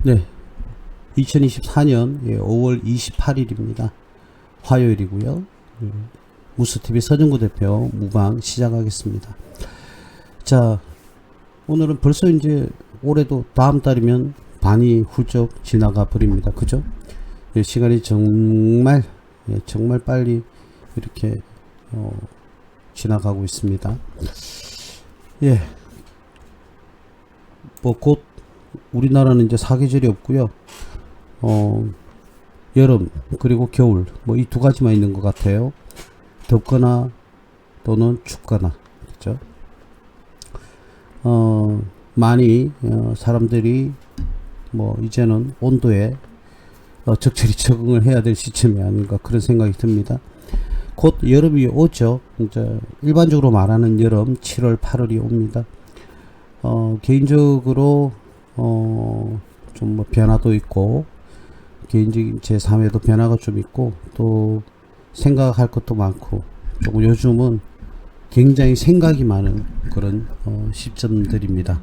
네, 2024년 5월 28일입니다. 화요일이고요. 무스TV 서정구 대표 무방 시작하겠습니다. 자, 오늘은 벌써 이제 올해도 다음 달이면 반이 훌쩍 지나가 버립니다. 그죠? 시간이 정말 정말 빨리 이렇게 지나가고 있습니다. 예, 뭐 곧 우리나라는 이제 사계절이 없고요. 여름 그리고 겨울 뭐 이 두 가지만 있는 것 같아요. 덥거나 또는 춥거나, 그렇죠? 많이 사람들이 뭐 이제는 온도에 적절히 적응을 해야 될 시점이 아닌가 그런 생각이 듭니다. 곧 여름이 오죠. 이제 일반적으로 말하는 여름 7월 8월이 옵니다. 개인적으로 좀 뭐 변화도 있고 개인적인 제 삶에도 변화가 좀 있고 또 생각할 것도 많고 조금 요즘은 굉장히 생각이 많은 그런 시점들입니다.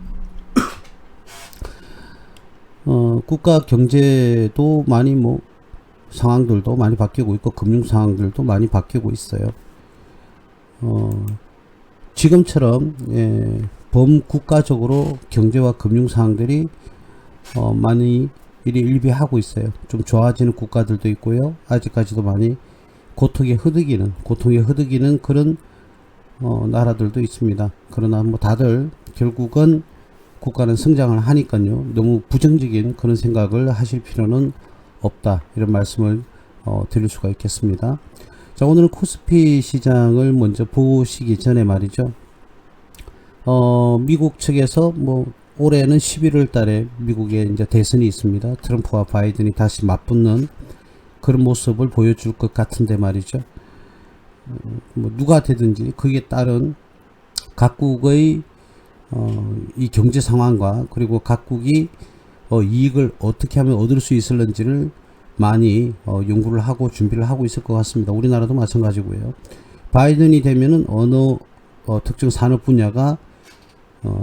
국가 경제도 많이 뭐 상황들도 많이 바뀌고 있고 금융 상황들도 많이 바뀌고 있어요. 지금처럼 범국가적으로 경제와 금융 상황들이 많이 일비하고 있어요. 좀 좋아지는 국가들도 있고요. 아직까지도 많이 고통에 흐드기는 그런 나라들도 있습니다. 그러나 뭐 다들 결국은 국가는 성장을 하니까요. 너무 부정적인 그런 생각을 하실 필요는 없다. 이런 말씀을 드릴 수가 있겠습니다. 자, 오늘은 코스피 시장을 먼저 보시기 전에 말이죠. 미국 측에서 뭐 올해는 11월 달에 미국에 이제 대선이 있습니다. 트럼프와 바이든이 다시 맞붙는 그런 모습을 보여줄 것 같은데 말이죠. 뭐 누가 되든지 거기에 따른 각국의 이 경제 상황과 그리고 각국이 이익을 어떻게 하면 얻을 수 있을는지를 많이 연구를 하고 준비를 하고 있을 것 같습니다. 우리나라도 마찬가지고요. 바이든이 되면은 어느 특정 산업 분야가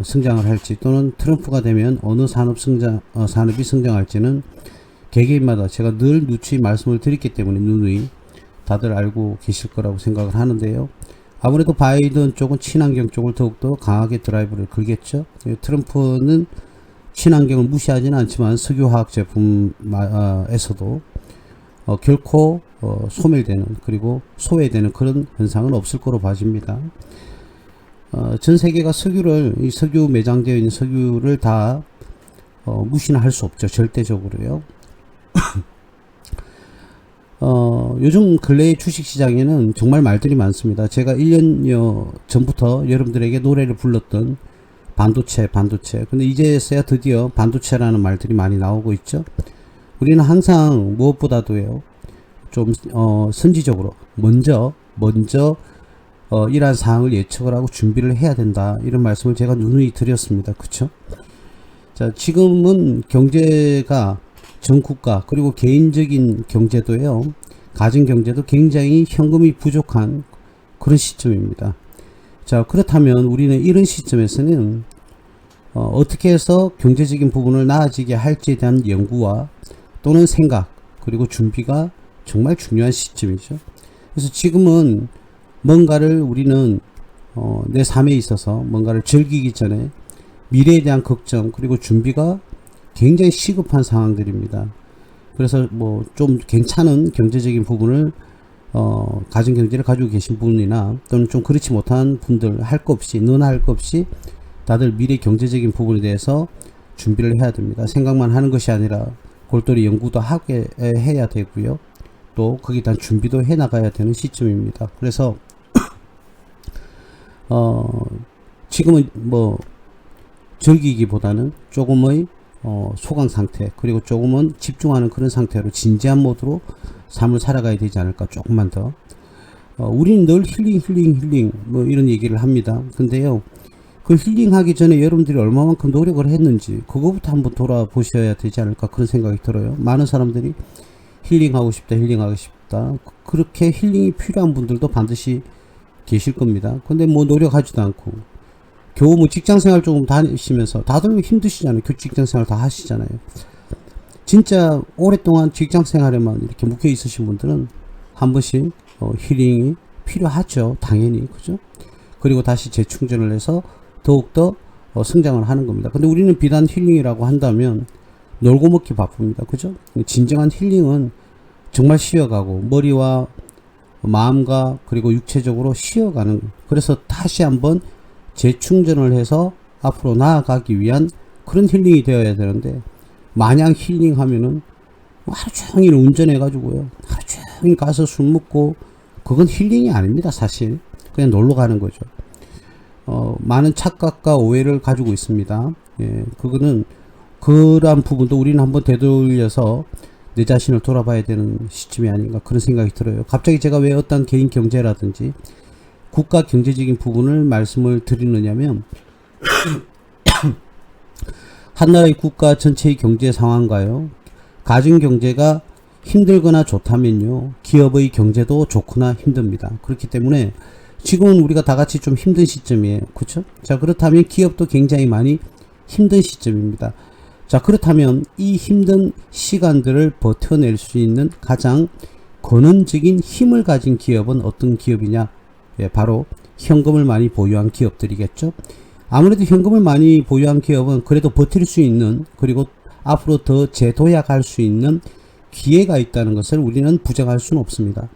성장을 할지 또는 트럼프가 되면 어느 산업이 성장할지는 개개인마다 제가 늘 누추이 말씀을 드렸기 때문에 누누이 다들 알고 계실 거라고 생각을 하는데요. 아무래도 바이든 쪽은 친환경 쪽을 더욱더 강하게 드라이브를 걸겠죠. 트럼프는 친환경을 무시하지는 않지만 석유화학 제품에서도 결코 소멸되는 그리고 소외되는 그런 현상은 없을 거로 봐집니다. 전 세계가 이 석유 매장되어 있는 석유를 다 무시는 할 수 없죠. 절대적으로요. 요즘 근래의 주식시장에는 정말 말들이 많습니다. 제가 1년여 전부터 여러분들에게 노래를 불렀던 반도체. 근데 이제서야 드디어 반도체라는 말들이 많이 나오고 있죠. 우리는 항상 무엇보다도요, 좀, 선지적으로, 먼저, 이러한 사항을 예측을 하고 준비를 해야 된다. 이런 말씀을 제가 누누이 드렸습니다. 그쵸? 자, 지금은 경제가 전 국가, 그리고 개인적인 경제도요, 가정 경제도 굉장히 현금이 부족한 그런 시점입니다. 자, 그렇다면 우리는 이런 시점에서는 어떻게 해서 경제적인 부분을 나아지게 할지에 대한 연구와 또는 생각 그리고 준비가 정말 중요한 시점이죠. 그래서 지금은 뭔가를 우리는 내 삶에 있어서 뭔가를 즐기기 전에 미래에 대한 걱정 그리고 준비가 굉장히 시급한 상황들입니다. 그래서 뭐 좀 괜찮은 경제적인 부분을 가정 경제를 가지고 계신 분이나 또는 좀 그렇지 못한 분들 할 거 없이 너나 할 거 없이 다들 미래 경제적인 부분에 대해서 준비를 해야 됩니다. 생각만 하는 것이 아니라 골똘히 연구도 하게 해야 되고요. 또 거기에 대한 준비도 해 나가야 되는 시점입니다. 그래서 지금은 뭐 즐기기보다는 조금의 소강 상태 그리고 조금은 집중하는 그런 상태로 진지한 모드로 삶을 살아가야 되지 않을까. 조금만 더 우리는 늘 힐링 뭐 이런 얘기를 합니다. 근데요, 그 힐링하기 전에 여러분들이 얼마만큼 노력을 했는지 그거부터 한번 돌아보셔야 되지 않을까 그런 생각이 들어요. 많은 사람들이 힐링하고 싶다 그렇게 힐링이 필요한 분들도 반드시 계실 겁니다. 근데 뭐 노력하지도 않고 겨우 뭐 직장생활 조금 다니시면서 다들 힘드시잖아요. 직장생활 다 하시잖아요. 진짜 오랫동안 직장 생활에만 이렇게 묶여 있으신 분들은 한 번씩 힐링이 필요하죠. 당연히. 그죠? 그리고 다시 재충전을 해서 더욱더 성장을 하는 겁니다. 근데 우리는 비단 힐링이라고 한다면 놀고 먹기 바쁩니다. 그죠? 진정한 힐링은 정말 쉬어가고 머리와 마음과 그리고 육체적으로 쉬어가는, 그래서 다시 한번 재충전을 해서 앞으로 나아가기 위한 그런 힐링이 되어야 되는데, 마냥 힐링하면은 하루 종일 운전해가지고요, 하루 종일 가서 술 먹고, 그건 힐링이 아닙니다. 사실 그냥 놀러 가는 거죠. 많은 착각과 오해를 가지고 있습니다. 예, 그거는 그러한 부분도 우리는 한번 되돌려서 내 자신을 돌아봐야 되는 시점이 아닌가, 그런 생각이 들어요. 갑자기 제가 왜 어떤 개인 경제라든지 국가 경제적인 부분을 말씀을 드리느냐면 한 나라의 국가 전체의 경제 상황과요, 가정 경제가 힘들거나 좋다면요, 기업의 경제도 좋거나 힘듭니다. 그렇기 때문에 지금은 우리가 다 같이 좀 힘든 시점이에요. 그렇죠? 자, 그렇다면 기업도 굉장히 많이 힘든 시점입니다. 자, 그렇다면 이 힘든 시간들을 버텨낼 수 있는 가장 근원적인 힘을 가진 기업은 어떤 기업이냐? 예, 바로 현금을 많이 보유한 기업들이겠죠. 아무래도 현금을 많이 보유한 기업은 그래도 버틸 수 있는, 그리고 앞으로 더 재도약할 수 있는 기회가 있다는 것을 우리는 부정할 수는 없습니다.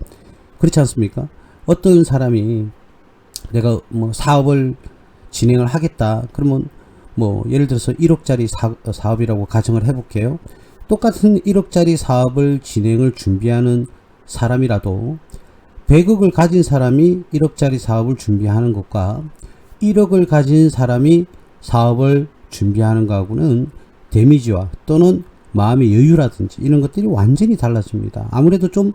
그렇지 않습니까? 어떤 사람이 내가 뭐 사업을 진행을 하겠다 그러면 뭐 예를 들어서 1억짜리 사업이라고 가정을 해볼게요. 똑같은 1억짜리 사업을 진행을 준비하는 사람이라도 100억을 가진 사람이 1억짜리 사업을 준비하는 것과 1억을 가진 사람이 사업을 준비하는 것하고는 데미지와 또는 마음의 여유라든지 이런 것들이 완전히 달라집니다. 아무래도 좀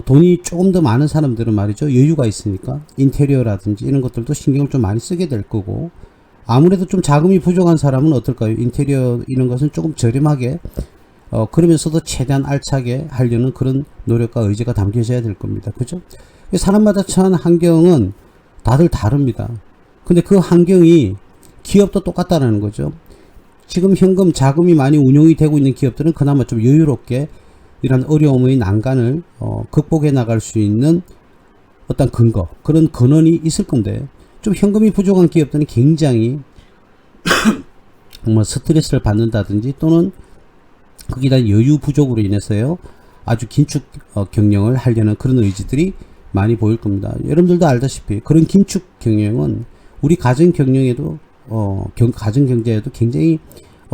돈이 조금 더 많은 사람들은 말이죠, 여유가 있으니까 인테리어라든지 이런 것들도 신경을 좀 많이 쓰게 될 거고, 아무래도 좀 자금이 부족한 사람은 어떨까요? 인테리어 이런 것은 조금 저렴하게 그러면서도 최대한 알차게 하려는 그런 노력과 의지가 담겨져야 될 겁니다. 그죠? 사람마다 처한 환경은 다들 다릅니다. 근데 그 환경이 기업도 똑같다는 거죠. 지금 현금 자금이 많이 운용이 되고 있는 기업들은 그나마 좀 여유롭게 이런 어려움의 난간을 극복해 나갈 수 있는 어떤 근거, 그런 근원이 있을 건데, 좀 현금이 부족한 기업들은 굉장히 정말 스트레스를 받는다든지 또는 거기다 여유 부족으로 인해서요, 아주 긴축 경영을 하려는 그런 의지들이 많이 보일 겁니다. 여러분들도 알다시피 그런 긴축 경영은 우리 가정 경영에도 가정 경제에도 굉장히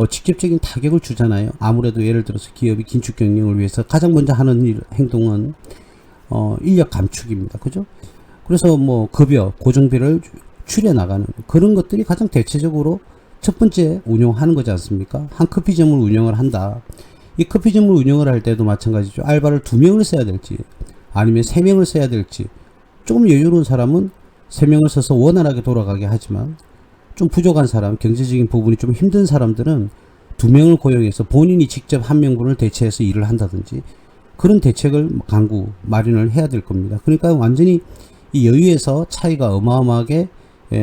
직접적인 타격을 주잖아요. 아무래도 예를 들어서 기업이 긴축 경영을 위해서 가장 먼저 하는 행동은 인력 감축입니다. 그죠? 그래서 뭐 급여, 고정비를 줄여 나가는 그런 것들이 가장 대체적으로 첫 번째 운영하는 거지 않습니까? 한 커피점을 운영을 한다. 이 커피점을 운영을 할 때도 마찬가지죠. 알바를 2명을 써야 될지 아니면 3명을 써야 될지, 조금 여유로운 사람은 3명을 써서 원활하게 돌아가게 하지만 좀 부족한 사람, 경제적인 부분이 좀 힘든 사람들은 2명을 고용해서 본인이 직접 1명분을 대체해서 일을 한다든지 그런 대책을 강구 마련을 해야 될 겁니다. 그러니까 완전히 이 여유에서 차이가 어마어마하게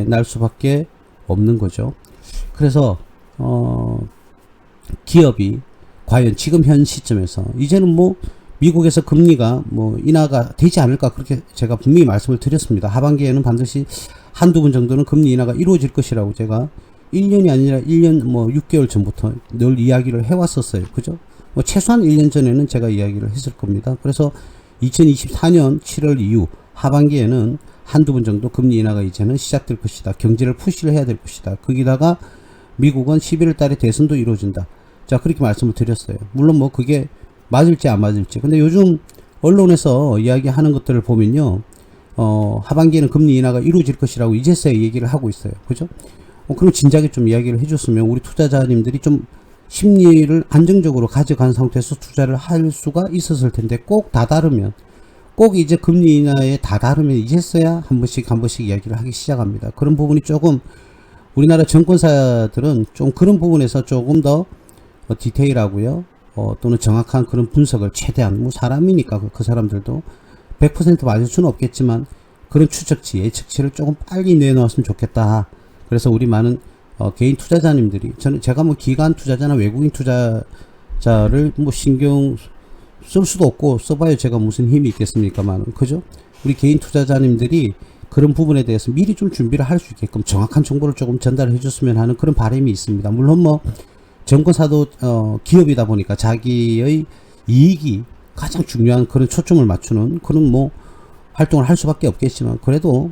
날 수밖에 없는 거죠. 그래서 기업이 과연 지금 현 시점에서 이제는 뭐 미국에서 금리가 뭐 인하가 되지 않을까, 그렇게 제가 분명히 말씀을 드렸습니다. 하반기에는 반드시 한두 번 정도는 금리 인하가 이루어질 것이라고 제가 1년이 아니라 1년 뭐 6개월 전부터 늘 이야기를 해왔었어요. 그죠? 뭐 최소한 1년 전에는 제가 이야기를 했을 겁니다. 그래서 2024년 7월 이후 하반기에는 한두 번 정도 금리 인하가 이제는 시작될 것이다. 경제를 푸시를 해야 될 것이다. 거기다가 미국은 11월 달에 대선도 이루어진다. 자, 그렇게 말씀을 드렸어요. 물론 뭐 그게 맞을지 안 맞을지. 근데 요즘 언론에서 이야기하는 것들을 보면요, 하반기에는 금리 인하가 이루어질 것이라고 이제서야 얘기를 하고 있어요. 그죠? 그럼 진작에 좀 이야기를 해줬으면 우리 투자자님들이 좀 심리를 안정적으로 가져간 상태에서 투자를 할 수가 있었을 텐데, 꼭 다다르면, 꼭 이제 금리 인하에 다다르면 이제서야 한 번씩 이야기를 하기 시작합니다. 그런 부분이 조금 우리나라 정권사들은 좀 그런 부분에서 조금 더 디테일하고요, 또는 정확한 그런 분석을 최대한, 뭐 사람이니까 그 사람들도 100% 맞을 수는 없겠지만 그런 추적치, 예측치를 조금 빨리 내놓았으면 좋겠다. 그래서 우리 많은 개인 투자자님들이, 제가 뭐 기관 투자자나 외국인 투자자를 뭐 신경 쓸 수도 없고 써봐야 제가 무슨 힘이 있겠습니까만, 그죠? 우리 개인 투자자님들이 그런 부분에 대해서 미리 좀 준비를 할 수 있게끔 정확한 정보를 조금 전달해 줬으면 하는 그런 바람이 있습니다. 물론 뭐 증권사도 기업이다 보니까 자기의 이익이 가장 중요한 그런 초점을 맞추는 그런 뭐 활동을 할 수밖에 없겠지만, 그래도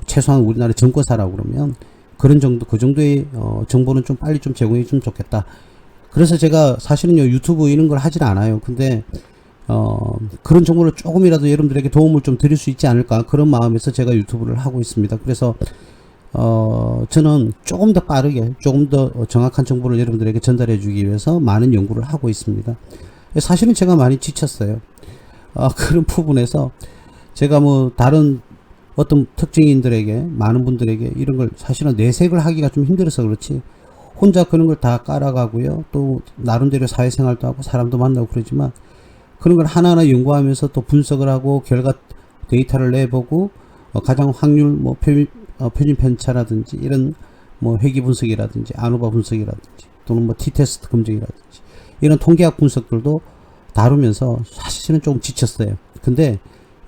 최소한 우리나라 증권사라고 그러면 그런 정도, 그 정도의 정보는 좀 빨리 좀 제공해 주면 좋겠다. 그래서 제가 사실은요, 유튜브 이런 걸 하질 않아요. 근데 그런 정보를 조금이라도 여러분들에게 도움을 좀 드릴 수 있지 않을까, 그런 마음에서 제가 유튜브를 하고 있습니다. 그래서 저는 조금 더 빠르게, 조금 더 정확한 정보를 여러분들에게 전달해 주기 위해서 많은 연구를 하고 있습니다. 사실은 제가 많이 지쳤어요. 그런 부분에서 제가 뭐 다른 어떤 특징인들에게, 많은 분들에게 이런 걸 사실은 내색을 하기가 좀 힘들어서 그렇지, 혼자 그런 걸 다 깔아가고요, 또 나름대로 사회생활도 하고 사람도 만나고 그러지만, 그런 걸 하나하나 연구하면서 또 분석을 하고 결과 데이터를 내보고 가장 확률 뭐 표준 편차라든지 이런 뭐 회귀 분석이라든지 아노바 분석이라든지 또는 뭐 t-테스트 검증이라든지 이런 통계학 분석들도 다루면서 사실은 조금 지쳤어요. 근데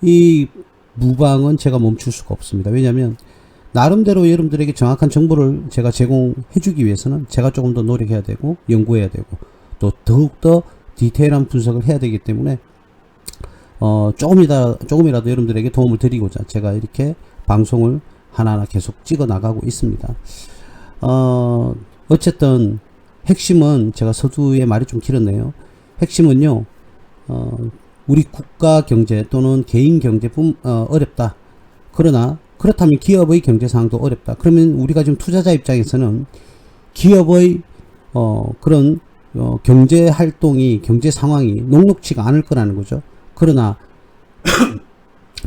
이 무방은 제가 멈출 수가 없습니다. 왜냐하면 나름대로 여러분들에게 정확한 정보를 제가 제공해 주기 위해서는 제가 조금 더 노력해야 되고 연구해야 되고 또 더욱더 디테일한 분석을 해야 되기 때문에 조금이라도 여러분들에게 도움을 드리고자 제가 이렇게 방송을 하나하나 계속 찍어 나가고 있습니다. 어쨌든 핵심은, 제가 서두에 말이 좀 길었네요. 핵심은요, 우리 국가 경제 또는 개인 경제뿐 어렵다. 그러나 그렇다면 기업의 경제 상황도 어렵다. 그러면 우리가 지금 투자자 입장에서는 기업의 그런 경제 활동이, 경제 상황이 녹록치가 않을 거라는 거죠. 그러나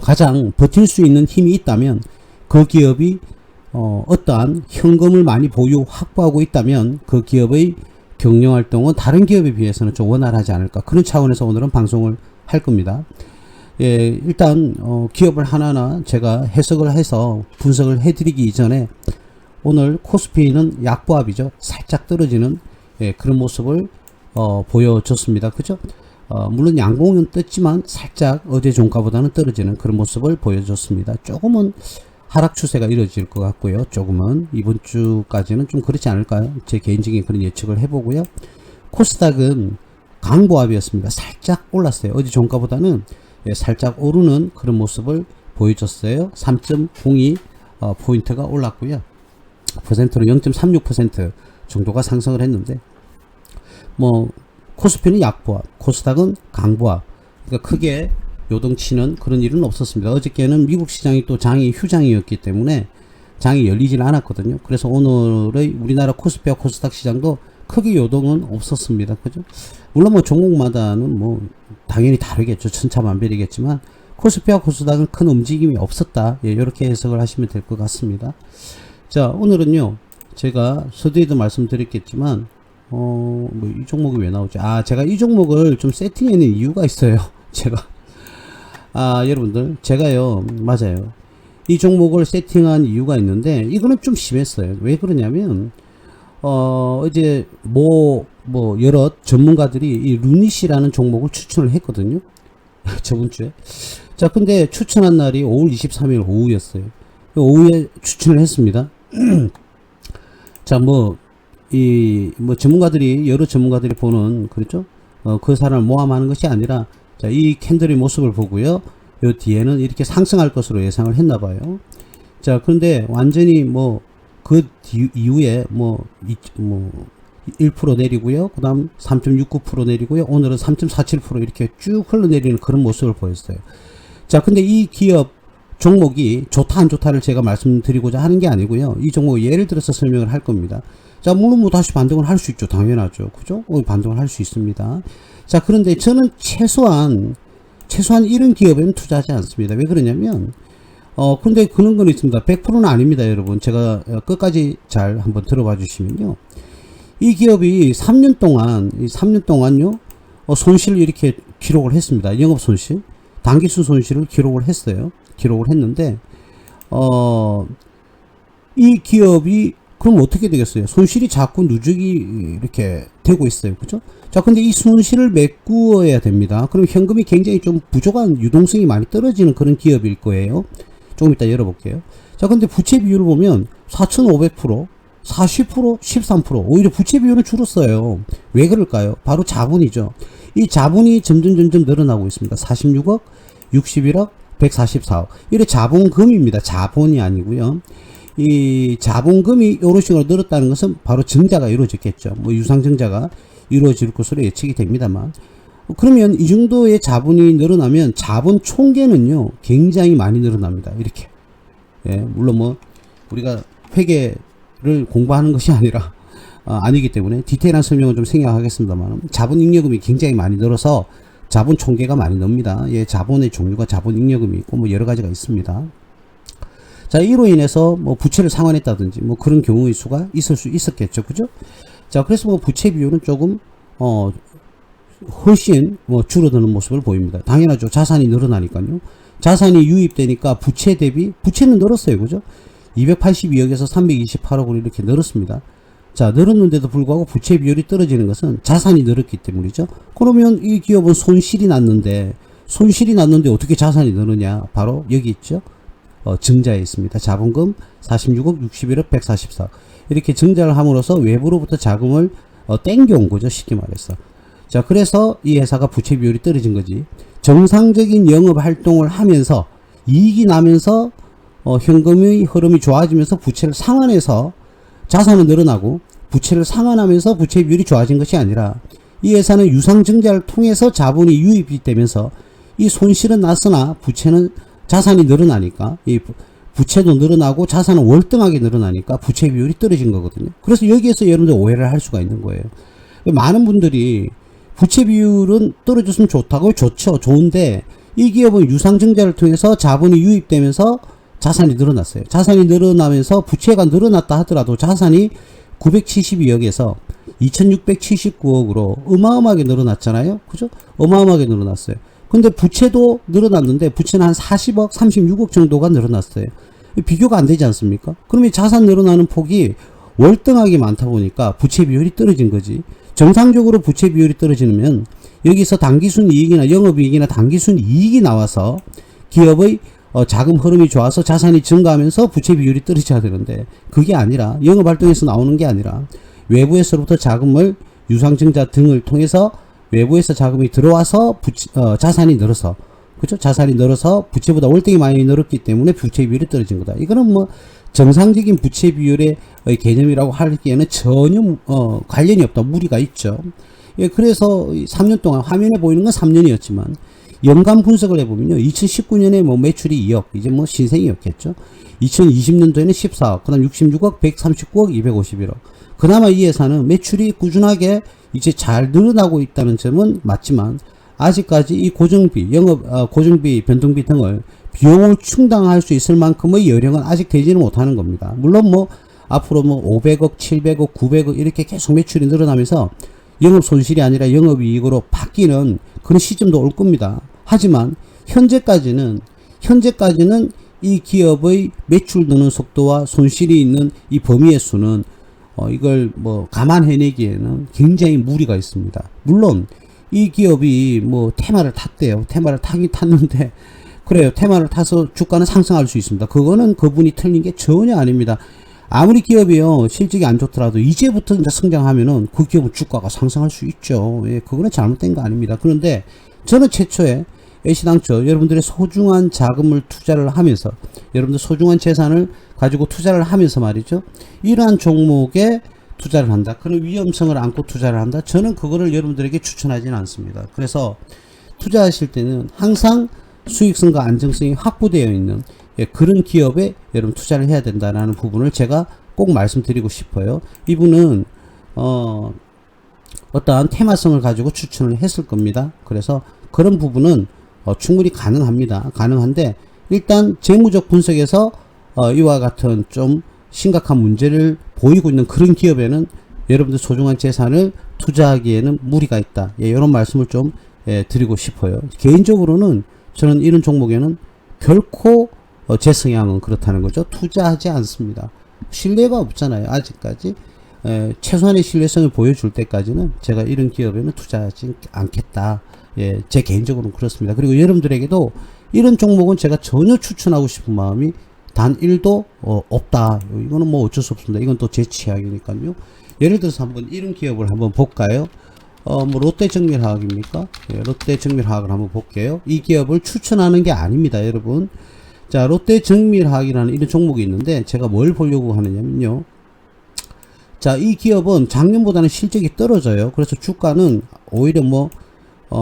가장 버틸 수 있는 힘이 있다면, 그 기업이 어떠한 현금을 많이 확보하고 있다면 그 기업의 경영 활동은 다른 기업에 비해서는 좀 원활하지 않을까, 그런 차원에서 오늘은 방송을 할 겁니다. 예, 일단 기업을 하나하나 제가 해석을 해서 분석을 해드리기 이전에, 오늘 코스피는 약보합이죠. 살짝 떨어지는 그런 모습을 보여줬습니다. 그죠? 물론 양봉은 떴지만 살짝 어제 종가보다는 떨어지는 그런 모습을 보여줬습니다. 조금은 하락 추세가 이루어질 것 같고요. 조금은 이번 주까지는 좀 그렇지 않을까요? 제 개인적인 그런 예측을 해보고요. 코스닥은 강보합이었습니다. 살짝 올랐어요. 어제 종가보다는 살짝 오르는 그런 모습을 보여줬어요. 3.02 포인트가 올랐고요. 퍼센트로 0.36% 정도가 상승을 했는데, 뭐 코스피는 약보합, 코스닥은 강보합, 그러니까 크게 요동치는 그런 일은 없었습니다. 어저께는 미국 시장이 또 휴장이었기 때문에 장이 열리질 않았거든요. 그래서 오늘의 우리나라 코스피와 코스닥 시장도 크게 요동은 없었습니다. 그죠? 물론 뭐 종목마다는 뭐 당연히 다르겠죠. 천차만별이겠지만 코스피와 코스닥은 큰 움직임이 없었다. 예, 이렇게 해석을 하시면 될 것 같습니다. 자, 오늘은요, 제가 서두에도 말씀드렸겠지만 뭐 이 종목이 왜 나오죠? 제가 이 종목을 좀 세팅해낸 이유가 있어요. 여러분들, 제가요, 맞아요, 이 종목을 세팅한 이유가 있는데, 이거는 좀 심했어요. 왜 그러냐면 이제 여러 전문가들이 이 루닛이라는 종목을 추천을 했거든요. 저번 주에. 자, 근데 추천한 날이 5월 23일 오후였어요. 오후에 추천을 했습니다. 자, 전문가들이, 여러 전문가들이 보는, 그렇죠? 그 사람을 모함하는 것이 아니라, 자, 이 캔들의 모습을 보고요, 요 뒤에는 이렇게 상승할 것으로 예상을 했나봐요. 자, 그런데 완전히 그 이후에 1% 내리고요. 그 다음 3.69% 내리고요. 오늘은 3.47% 이렇게 쭉 흘러내리는 그런 모습을 보였어요. 자, 근데 이 기업 종목이 좋다 안 좋다를 제가 말씀드리고자 하는 게 아니고요. 이 종목 예를 들어서 설명을 할 겁니다. 자, 물론 다시 반등을 할 수 있죠. 당연하죠. 그죠? 반등을 할 수 있습니다. 자, 그런데 저는 최소한 이런 기업에는 투자하지 않습니다. 왜 그러냐면, 근데 그런 건 있습니다. 100%는 아닙니다, 여러분. 제가 끝까지 잘 한번 들어봐 주시면요. 이 기업이 3년 동안요, 손실을 이렇게 기록을 했습니다. 영업 손실, 단기순 손실을 기록을 했는데, 이 기업이 그럼 어떻게 되겠어요? 손실이 자꾸 누적이 이렇게 되고 있어요. 그죠? 자, 근데 이 손실을 메꾸어야 됩니다. 그럼 현금이 굉장히 좀 부족한, 유동성이 많이 떨어지는 그런 기업일 거예요. 조금 이따 열어볼게요. 자, 근데 부채 비율을 보면 4,500%, 40%, 13%, 오히려 부채 비율은 줄었어요. 왜 그럴까요? 바로 자본이죠. 이 자본이 점점 늘어나고 있습니다. 46억, 61억, 144억. 이래 자본금입니다. 자본이 아니고요. 이 자본금이 이런 식으로 늘었다는 것은 바로 증자가 이루어졌겠죠. 뭐 유상증자가 이루어질 것으로 예측이 됩니다만, 그러면 이 정도의 자본이 늘어나면 자본 총계는요 굉장히 많이 늘어납니다. 이렇게. 예, 물론 뭐 우리가 회계를 공부하는 것이 아니라 아니기 때문에 디테일한 설명을 좀 생략하겠습니다만, 자본 잉여금이 굉장히 많이 늘어서 자본 총계가 많이 늡니다. 예, 자본의 종류가 자본 잉여금이 있고 뭐 여러 가지가 있습니다. 자, 이로 인해서 뭐 부채를 상환했다든지 뭐 그런 경우의 수가 있을 수 있었겠죠. 그죠? 자, 그래서 뭐 부채 비율은 조금 훨씬 뭐 줄어드는 모습을 보입니다. 당연하죠. 자산이 늘어나니까요. 자산이 유입되니까 부채 대비, 부채는 늘었어요. 그죠? 282억에서 328억으로 이렇게 늘었습니다. 자, 늘었는데도 불구하고 부채 비율이 떨어지는 것은 자산이 늘었기 때문이죠. 그러면 이 기업은 손실이 났는데 어떻게 자산이 늘느냐? 바로 여기 있죠. 증자에 있습니다. 자본금 46억, 61억, 144억. 이렇게 증자를 함으로써 외부로부터 자금을 땡겨온 거죠. 쉽게 말해서. 자, 그래서 이 회사가 부채 비율이 떨어진 거지. 정상적인 영업 활동을 하면서 이익이 나면서 현금의 흐름이 좋아지면서 부채를 상환해서 자산은 늘어나고 부채를 상환하면서 부채 비율이 좋아진 것이 아니라, 이 회사는 유상증자를 통해서 자본이 유입이 되면서 이 손실은 났으나 부채는, 자산이 늘어나니까 이 부채도 늘어나고 자산은 월등하게 늘어나니까 부채 비율이 떨어진 거거든요. 그래서 여기에서 여러분들 오해를 할 수가 있는 거예요. 많은 분들이 부채 비율은 떨어졌으면 좋다고, 좋죠. 좋은데 이 기업은 유상증자를 통해서 자본이 유입되면서 자산이 늘어났어요. 자산이 늘어나면서 부채가 늘어났다 하더라도 자산이 972억에서 2679억으로 어마어마하게 늘어났잖아요. 그죠? 어마어마하게 늘어났어요. 근데 부채도 늘어났는데 부채는 한 40억, 36억 정도가 늘어났어요. 비교가 안 되지 않습니까? 그러면 자산 늘어나는 폭이 월등하게 많다 보니까 부채 비율이 떨어진 거지. 정상적으로 부채 비율이 떨어지면 여기서 당기순 이익이나 영업이익이나 당기순 이익이 나와서 기업의 자금 흐름이 좋아서 자산이 증가하면서 부채 비율이 떨어져야 되는데, 그게 아니라, 영업활동에서 나오는 게 아니라 외부에서부터 자금을 유상증자 등을 통해서 외부에서 자금이 들어와서 자산이 늘어서, 그죠? 자산이 늘어서 부채보다 월등히 많이 늘었기 때문에 부채 비율이 떨어진 거다. 이거는 뭐 정상적인 부채 비율의 개념이라고 하기에는 전혀 관련이 없다. 무리가 있죠. 예, 그래서 3년 동안 화면에 보이는 건 3년이었지만 연간 분석을 해보면요, 2019년에 뭐 매출이 2억, 이제 뭐 신생이었겠죠. 2020년도에는 14억, 그 다음 66억, 139억, 251억. 그나마 이 회사는 매출이 꾸준하게 이제 잘 늘어나고 있다는 점은 맞지만, 아직까지 이 고정비, 고정비, 변동비 등을 비용을 충당할 수 있을 만큼의 여력은 아직 되지는 못하는 겁니다. 물론 뭐 앞으로 뭐 500억, 700억, 900억 이렇게 계속 매출이 늘어나면서 영업 손실이 아니라 영업 이익으로 바뀌는 그런 시점도 올 겁니다. 하지만 현재까지는 이 기업의 매출 느는 속도와 손실이 있는 이 범위의 수는 이걸 뭐 감안해내기에는 굉장히 무리가 있습니다. 물론 이 기업이 뭐 테마를 탔대요. 테마를 타긴 탔는데, 그래요. 테마를 타서 주가는 상승할 수 있습니다. 그거는 그분이 틀린 게 전혀 아닙니다. 아무리 기업이요 실적이 안 좋더라도 이제부터 이제 성장하면은 그 기업은 주가가 상승할 수 있죠. 예, 그거는 잘못된 거 아닙니다. 그런데 저는 최초에 애시당초 여러분들의 소중한 자금을 투자를 하면서, 여러분들 소중한 재산을 가지고 투자를 하면서 말이죠, 이러한 종목에 투자를 한다, 그런 위험성을 안고 투자를 한다, 저는 그거를 여러분들에게 추천하지는 않습니다. 그래서 투자하실 때는 항상 수익성과 안정성이 확보되어 있는 그런 기업에 여러분 투자를 해야 된다는 부분을 제가 꼭 말씀드리고 싶어요. 이분은 어떠한 테마성을 가지고 추천을 했을 겁니다. 그래서 그런 부분은 충분히 가능합니다. 가능한데, 일단 재무적 분석에서 이와 같은 좀 심각한 문제를 보이고 있는 그런 기업에는 여러분들 소중한 재산을 투자하기에는 무리가 있다. 예, 이런 말씀을 좀 드리고 싶어요. 개인적으로는 저는 이런 종목에는 결코 제 성향은 그렇다는 거죠. 투자하지 않습니다. 신뢰가 없잖아요. 아직까지 최소한의 신뢰성을 보여줄 때까지는 제가 이런 기업에는 투자하지 않겠다. 예, 제 개인적으로는 그렇습니다. 그리고 여러분들에게도 이런 종목은 제가 전혀 추천하고 싶은 마음이 단 1도 없다. 이거는 뭐 어쩔 수 없습니다. 이건 또 제 취향이니까요. 예를 들어서 한번 이런 기업을 한번 볼까요? 뭐 롯데정밀화학입니까? 예, 롯데정밀화학을 한번 볼게요. 이 기업을 추천하는 게 아닙니다, 여러분. 자, 롯데정밀화학이라는 이런 종목이 있는데 제가 뭘 보려고 하느냐면요. 자, 이 기업은 작년보다는 실적이 떨어져요. 그래서 주가는 오히려 뭐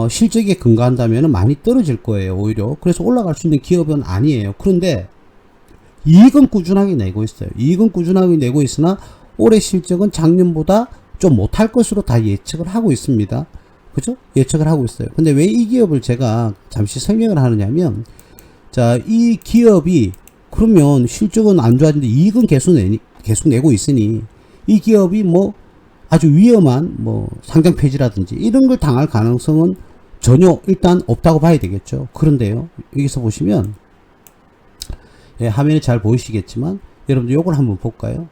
실적에 근거한다면 많이 떨어질 거예요, 오히려. 그래서 올라갈 수 있는 기업은 아니에요. 그런데 이익은 꾸준하게 내고 있어요. 이익은 꾸준하게 내고 있으나 올해 실적은 작년보다 좀 못할 것으로 다 예측을 하고 있습니다. 그죠? 예측을 하고 있어요. 근데 왜 이 기업을 제가 잠시 설명을 하느냐면, 자, 이 기업이 그러면 실적은 안 좋아지는데 이익은 계속 내고 있으니 이 기업이 뭐 아주 위험한 뭐 상장 폐지라든지 이런 걸 당할 가능성은 전혀 일단 없다고 봐야 되겠죠. 그런데요, 여기서 보시면, 예, 화면에 잘 보이시겠지만 여러분들 요걸 한번 볼까요?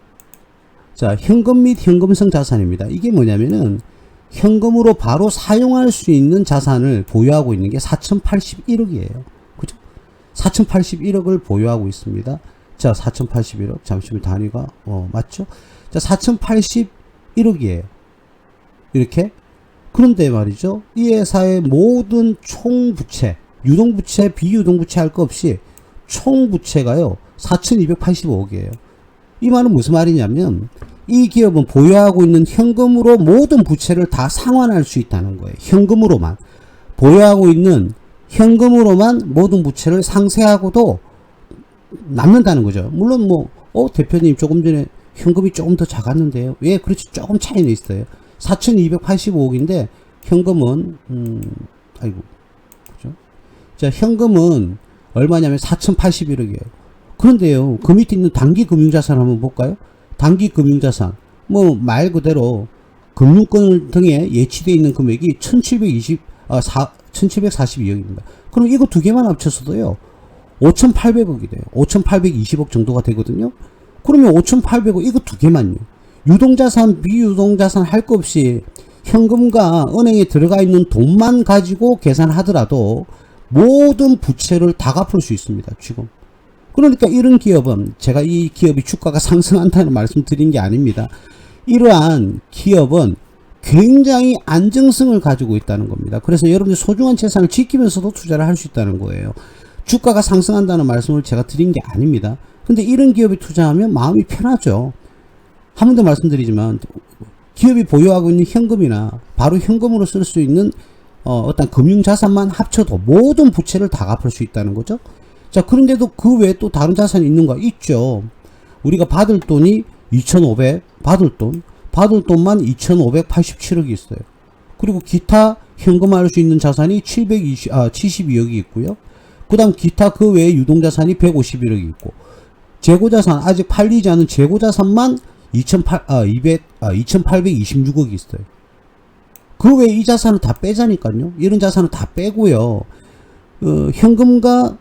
자, 현금 및 현금성 자산입니다. 이게 뭐냐면은 현금으로 바로 사용할 수 있는 자산을 보유하고 있는 게 4081억이에요. 그죠? 4081억을 보유하고 있습니다. 자, 4081억. 잠시만, 단위가 맞죠? 자, 4081억이에요. 이렇게. 그런데 말이죠, 이 회사의 모든 총부채, 유동부채, 비유동부채 할 거 없이 총부채가요 4285억이에요. 이 말은 무슨 말이냐면 이 기업은 보유하고 있는 현금으로 모든 부채를 다 상환할 수 있다는 거예요. 현금으로만 보유하고 있는 현금으로만 모든 부채를 상쇄하고도 남는다는 거죠. 물론 뭐 대표님 조금 전에 현금이 조금 더 작았는데요. 예, 그렇지, 조금 차이는 있어요. 4285억인데 현금은 아이고, 그죠? 자, 현금은 얼마냐면 4081억이에요. 그런데요, 그 밑에 있는 단기 금융자산 한번 볼까요? 단기 금융자산, 뭐 말 그대로 금융권 등에 예치되어 있는 금액이 1742억입니다. 그럼 이거 두 개만 합쳐서도요 5800억이 돼요. 5820억 정도가 되거든요. 그러면 5800억 이거 두 개만요, 유동자산 비유동자산 할 거 없이 현금과 은행에 들어가 있는 돈만 가지고 계산하더라도 모든 부채를 다 갚을 수 있습니다, 지금. 그러니까 이런 기업은, 제가 이 기업이 주가가 상승한다는 말씀 드린 게 아닙니다. 이러한 기업은 굉장히 안정성을 가지고 있다는 겁니다. 그래서 여러분들 소중한 재산을 지키면서도 투자를 할 수 있다는 거예요. 주가가 상승한다는 말씀을 제가 드린 게 아닙니다. 근데 이런 기업에 투자하면 마음이 편하죠. 한 번 더 말씀드리지만 기업이 보유하고 있는 현금이나 바로 현금으로 쓸 수 있는 어떤 금융자산만 합쳐도 모든 부채를 다 갚을 수 있다는 거죠. 자, 그런데도 그 외에 또 다른 자산이 있는가? 있죠. 우리가 받을 돈이 2,500, 받을 돈만 2,587억이 있어요. 그리고 기타 현금화할 수 있는 자산이 72억이 있고요. 그 다음 기타 그 외에 유동자산이 151억이 있고, 재고자산, 아직 팔리지 않은 재고자산만 2,826억이 있어요. 그 외에 이 자산은 다 빼자니까요. 이런 자산은 다 빼고요. 현금과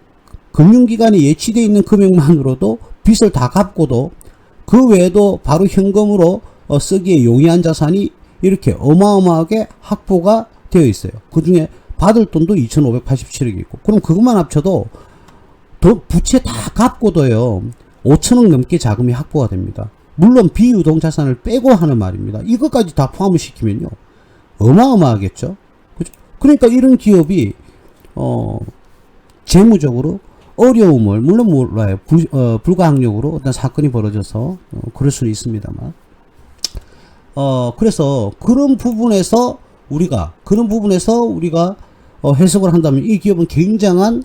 금융기관에 예치되어 있는 금액만으로도 빚을 다 갚고도 그 외에도 바로 현금으로 쓰기에 용이한 자산이 이렇게 어마어마하게 확보가 되어 있어요. 그 중에 받을 돈도 2,587억이 있고, 그럼 그것만 합쳐도 더 부채 다 갚고도요 5천억 넘게 자금이 확보가 됩니다. 물론 비유동자산을 빼고 하는 말입니다. 이것까지 다 포함을 시키면요 어마어마하겠죠. 그죠? 그러니까 이런 기업이 재무적으로 어려움을, 물론 몰라요, 불가항력으로 어떤 사건이 벌어져서 그럴 수는 있습니다만, 그래서 그런 부분에서 우리가 해석을 한다면 이 기업은 굉장한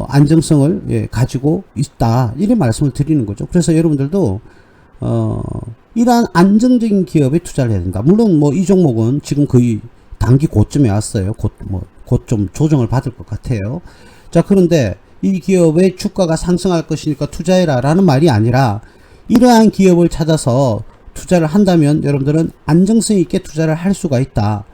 안정성을 가지고 있다, 이런 말씀을 드리는 거죠. 그래서 여러분들도 이러한 안정적인 기업에 투자를 해야 된다. 물론 뭐 이 종목은 지금 거의 단기 고점에 왔어요. 곧 좀 조정을 받을 것 같아요. 자, 그런데 이 기업의 주가가 상승할 것이니까 투자해라 라는 말이 아니라, 이러한 기업을 찾아서 투자를 한다면 여러분들은 안정성 있게 투자를 할 수가 있다.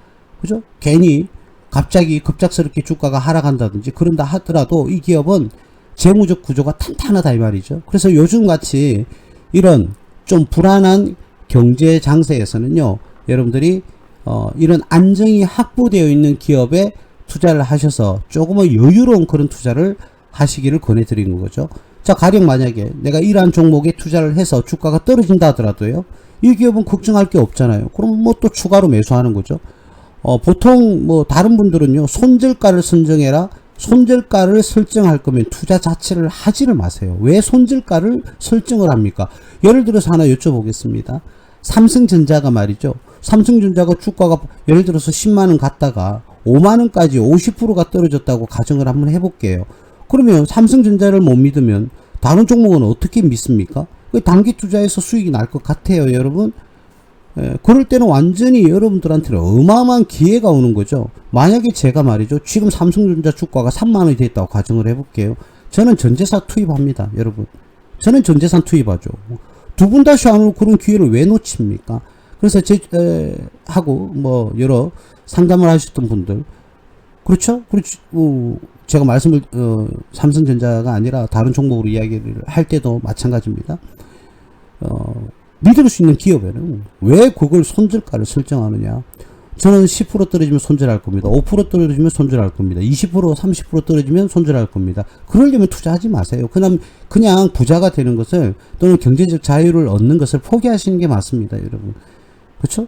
그죠? 괜히 갑자기 급작스럽게 주가가 하락한다든지 그런다 하더라도 이 기업은 재무적 구조가 탄탄하다 이 말이죠. 그래서 요즘같이 이런 좀 불안한 경제 장세에서는요, 여러분들이 이런 안정이 확보되어 있는 기업에 투자를 하셔서 조금은 여유로운 그런 투자를 하시기를 권해드리는 거죠. 자, 가령 만약에 내가 이러한 종목에 투자를 해서 주가가 떨어진다 하더라도요, 이 기업은 걱정할 게 없잖아요. 그럼 뭐 또 추가로 매수하는 거죠. 보통 뭐 다른 분들은요, 손절가를 선정해라. 손절가를 설정할 거면 투자 자체를 하지를 마세요. 왜 손절가를 설정을 합니까? 예를 들어서 하나 여쭤보겠습니다. 삼성전자가 말이죠. 삼성전자가 주가가 예를 들어서 10만원 갔다가 5만원까지 50%가 떨어졌다고 가정을 한번 해볼게요. 그러면 삼성전자를 못 믿으면 다른 종목은 어떻게 믿습니까? 단기 투자에서 수익이 날 것 같아요, 여러분. 그럴 때는 완전히 여러분들한테는 어마어마한 기회가 오는 거죠. 만약에 제가 말이죠, 지금 삼성전자 주가가 3만원이 됐다고 가정을 해볼게요. 저는 전재산 투입합니다, 여러분. 저는 전재산 투입하죠. 두 분 다시 안 오고 그런 기회를 왜 놓칩니까? 그래서 하고 뭐 여러 상담을 하셨던 분들, 그렇죠? 그렇죠. 제가 말씀을 삼성전자가 아니라 다른 종목으로 이야기를 할 때도 마찬가지입니다. 믿을 수 있는 기업에는 왜 그걸 손절가를 설정하느냐? 저는 10% 떨어지면 손절할 겁니다. 5% 떨어지면 손절할 겁니다. 20%, 30% 떨어지면 손절할 겁니다. 그러려면 투자하지 마세요. 그냥 부자가 되는 것을, 또는 경제적 자유를 얻는 것을 포기하시는 게 맞습니다, 여러분. 그렇죠?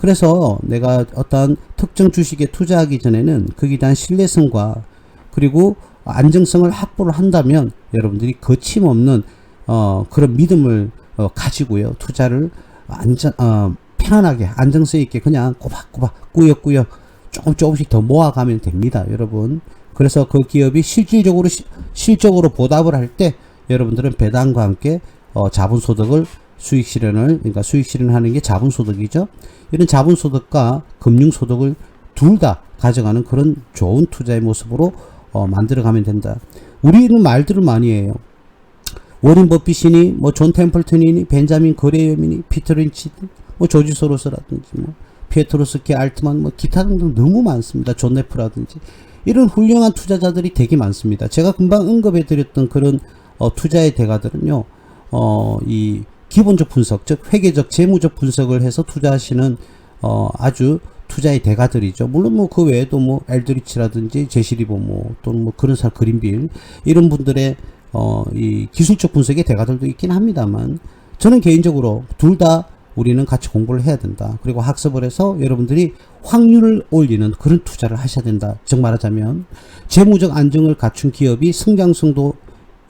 그래서 내가 어떤 특정 주식에 투자하기 전에는 거기에 대한 신뢰성과 그리고 안정성을 확보를 한다면 여러분들이 거침없는 그런 믿음을 가지고요, 투자를 편안하게 안정성 있게 그냥 꼬박꼬박 꾸역꾸역 조금씩 더 모아가면 됩니다, 여러분. 그래서 그 기업이 실적으로 보답을 할 때 여러분들은 배당과 함께 자본소득을 수익 실현하는 게 자본소득이죠. 이런 자본소득과 금융소득을 둘 다 가져가는 그런 좋은 투자의 모습으로 만들어가면 된다. 우리는 말들을 많이 해요. 워린 버핏이니, 뭐 존 템플턴이니, 벤자민 거래염이니, 피터 린치, 뭐 조지 소로스라든지, 뭐 피에트로스키 알트만, 뭐 기타 등등 너무 많습니다. 존 네프라든지 이런 훌륭한 투자자들이 되게 많습니다. 제가 금방 언급해드렸던 그런 투자의 대가들은요, 이 기본적 분석, 즉 회계적, 재무적 분석을 해서 투자하시는 아주 투자의 대가들이죠. 물론 뭐 그 외에도 뭐 엘드리치라든지 제시리버 뭐 또는 뭐 그런 그린빌 이런 분들의 이 기술적 분석의 대가들도 있긴 합니다만, 저는 개인적으로 둘 다 우리는 같이 공부를 해야 된다. 그리고 학습을 해서 여러분들이 확률을 올리는 그런 투자를 하셔야 된다. 즉 말하자면 재무적 안정을 갖춘 기업이 성장성도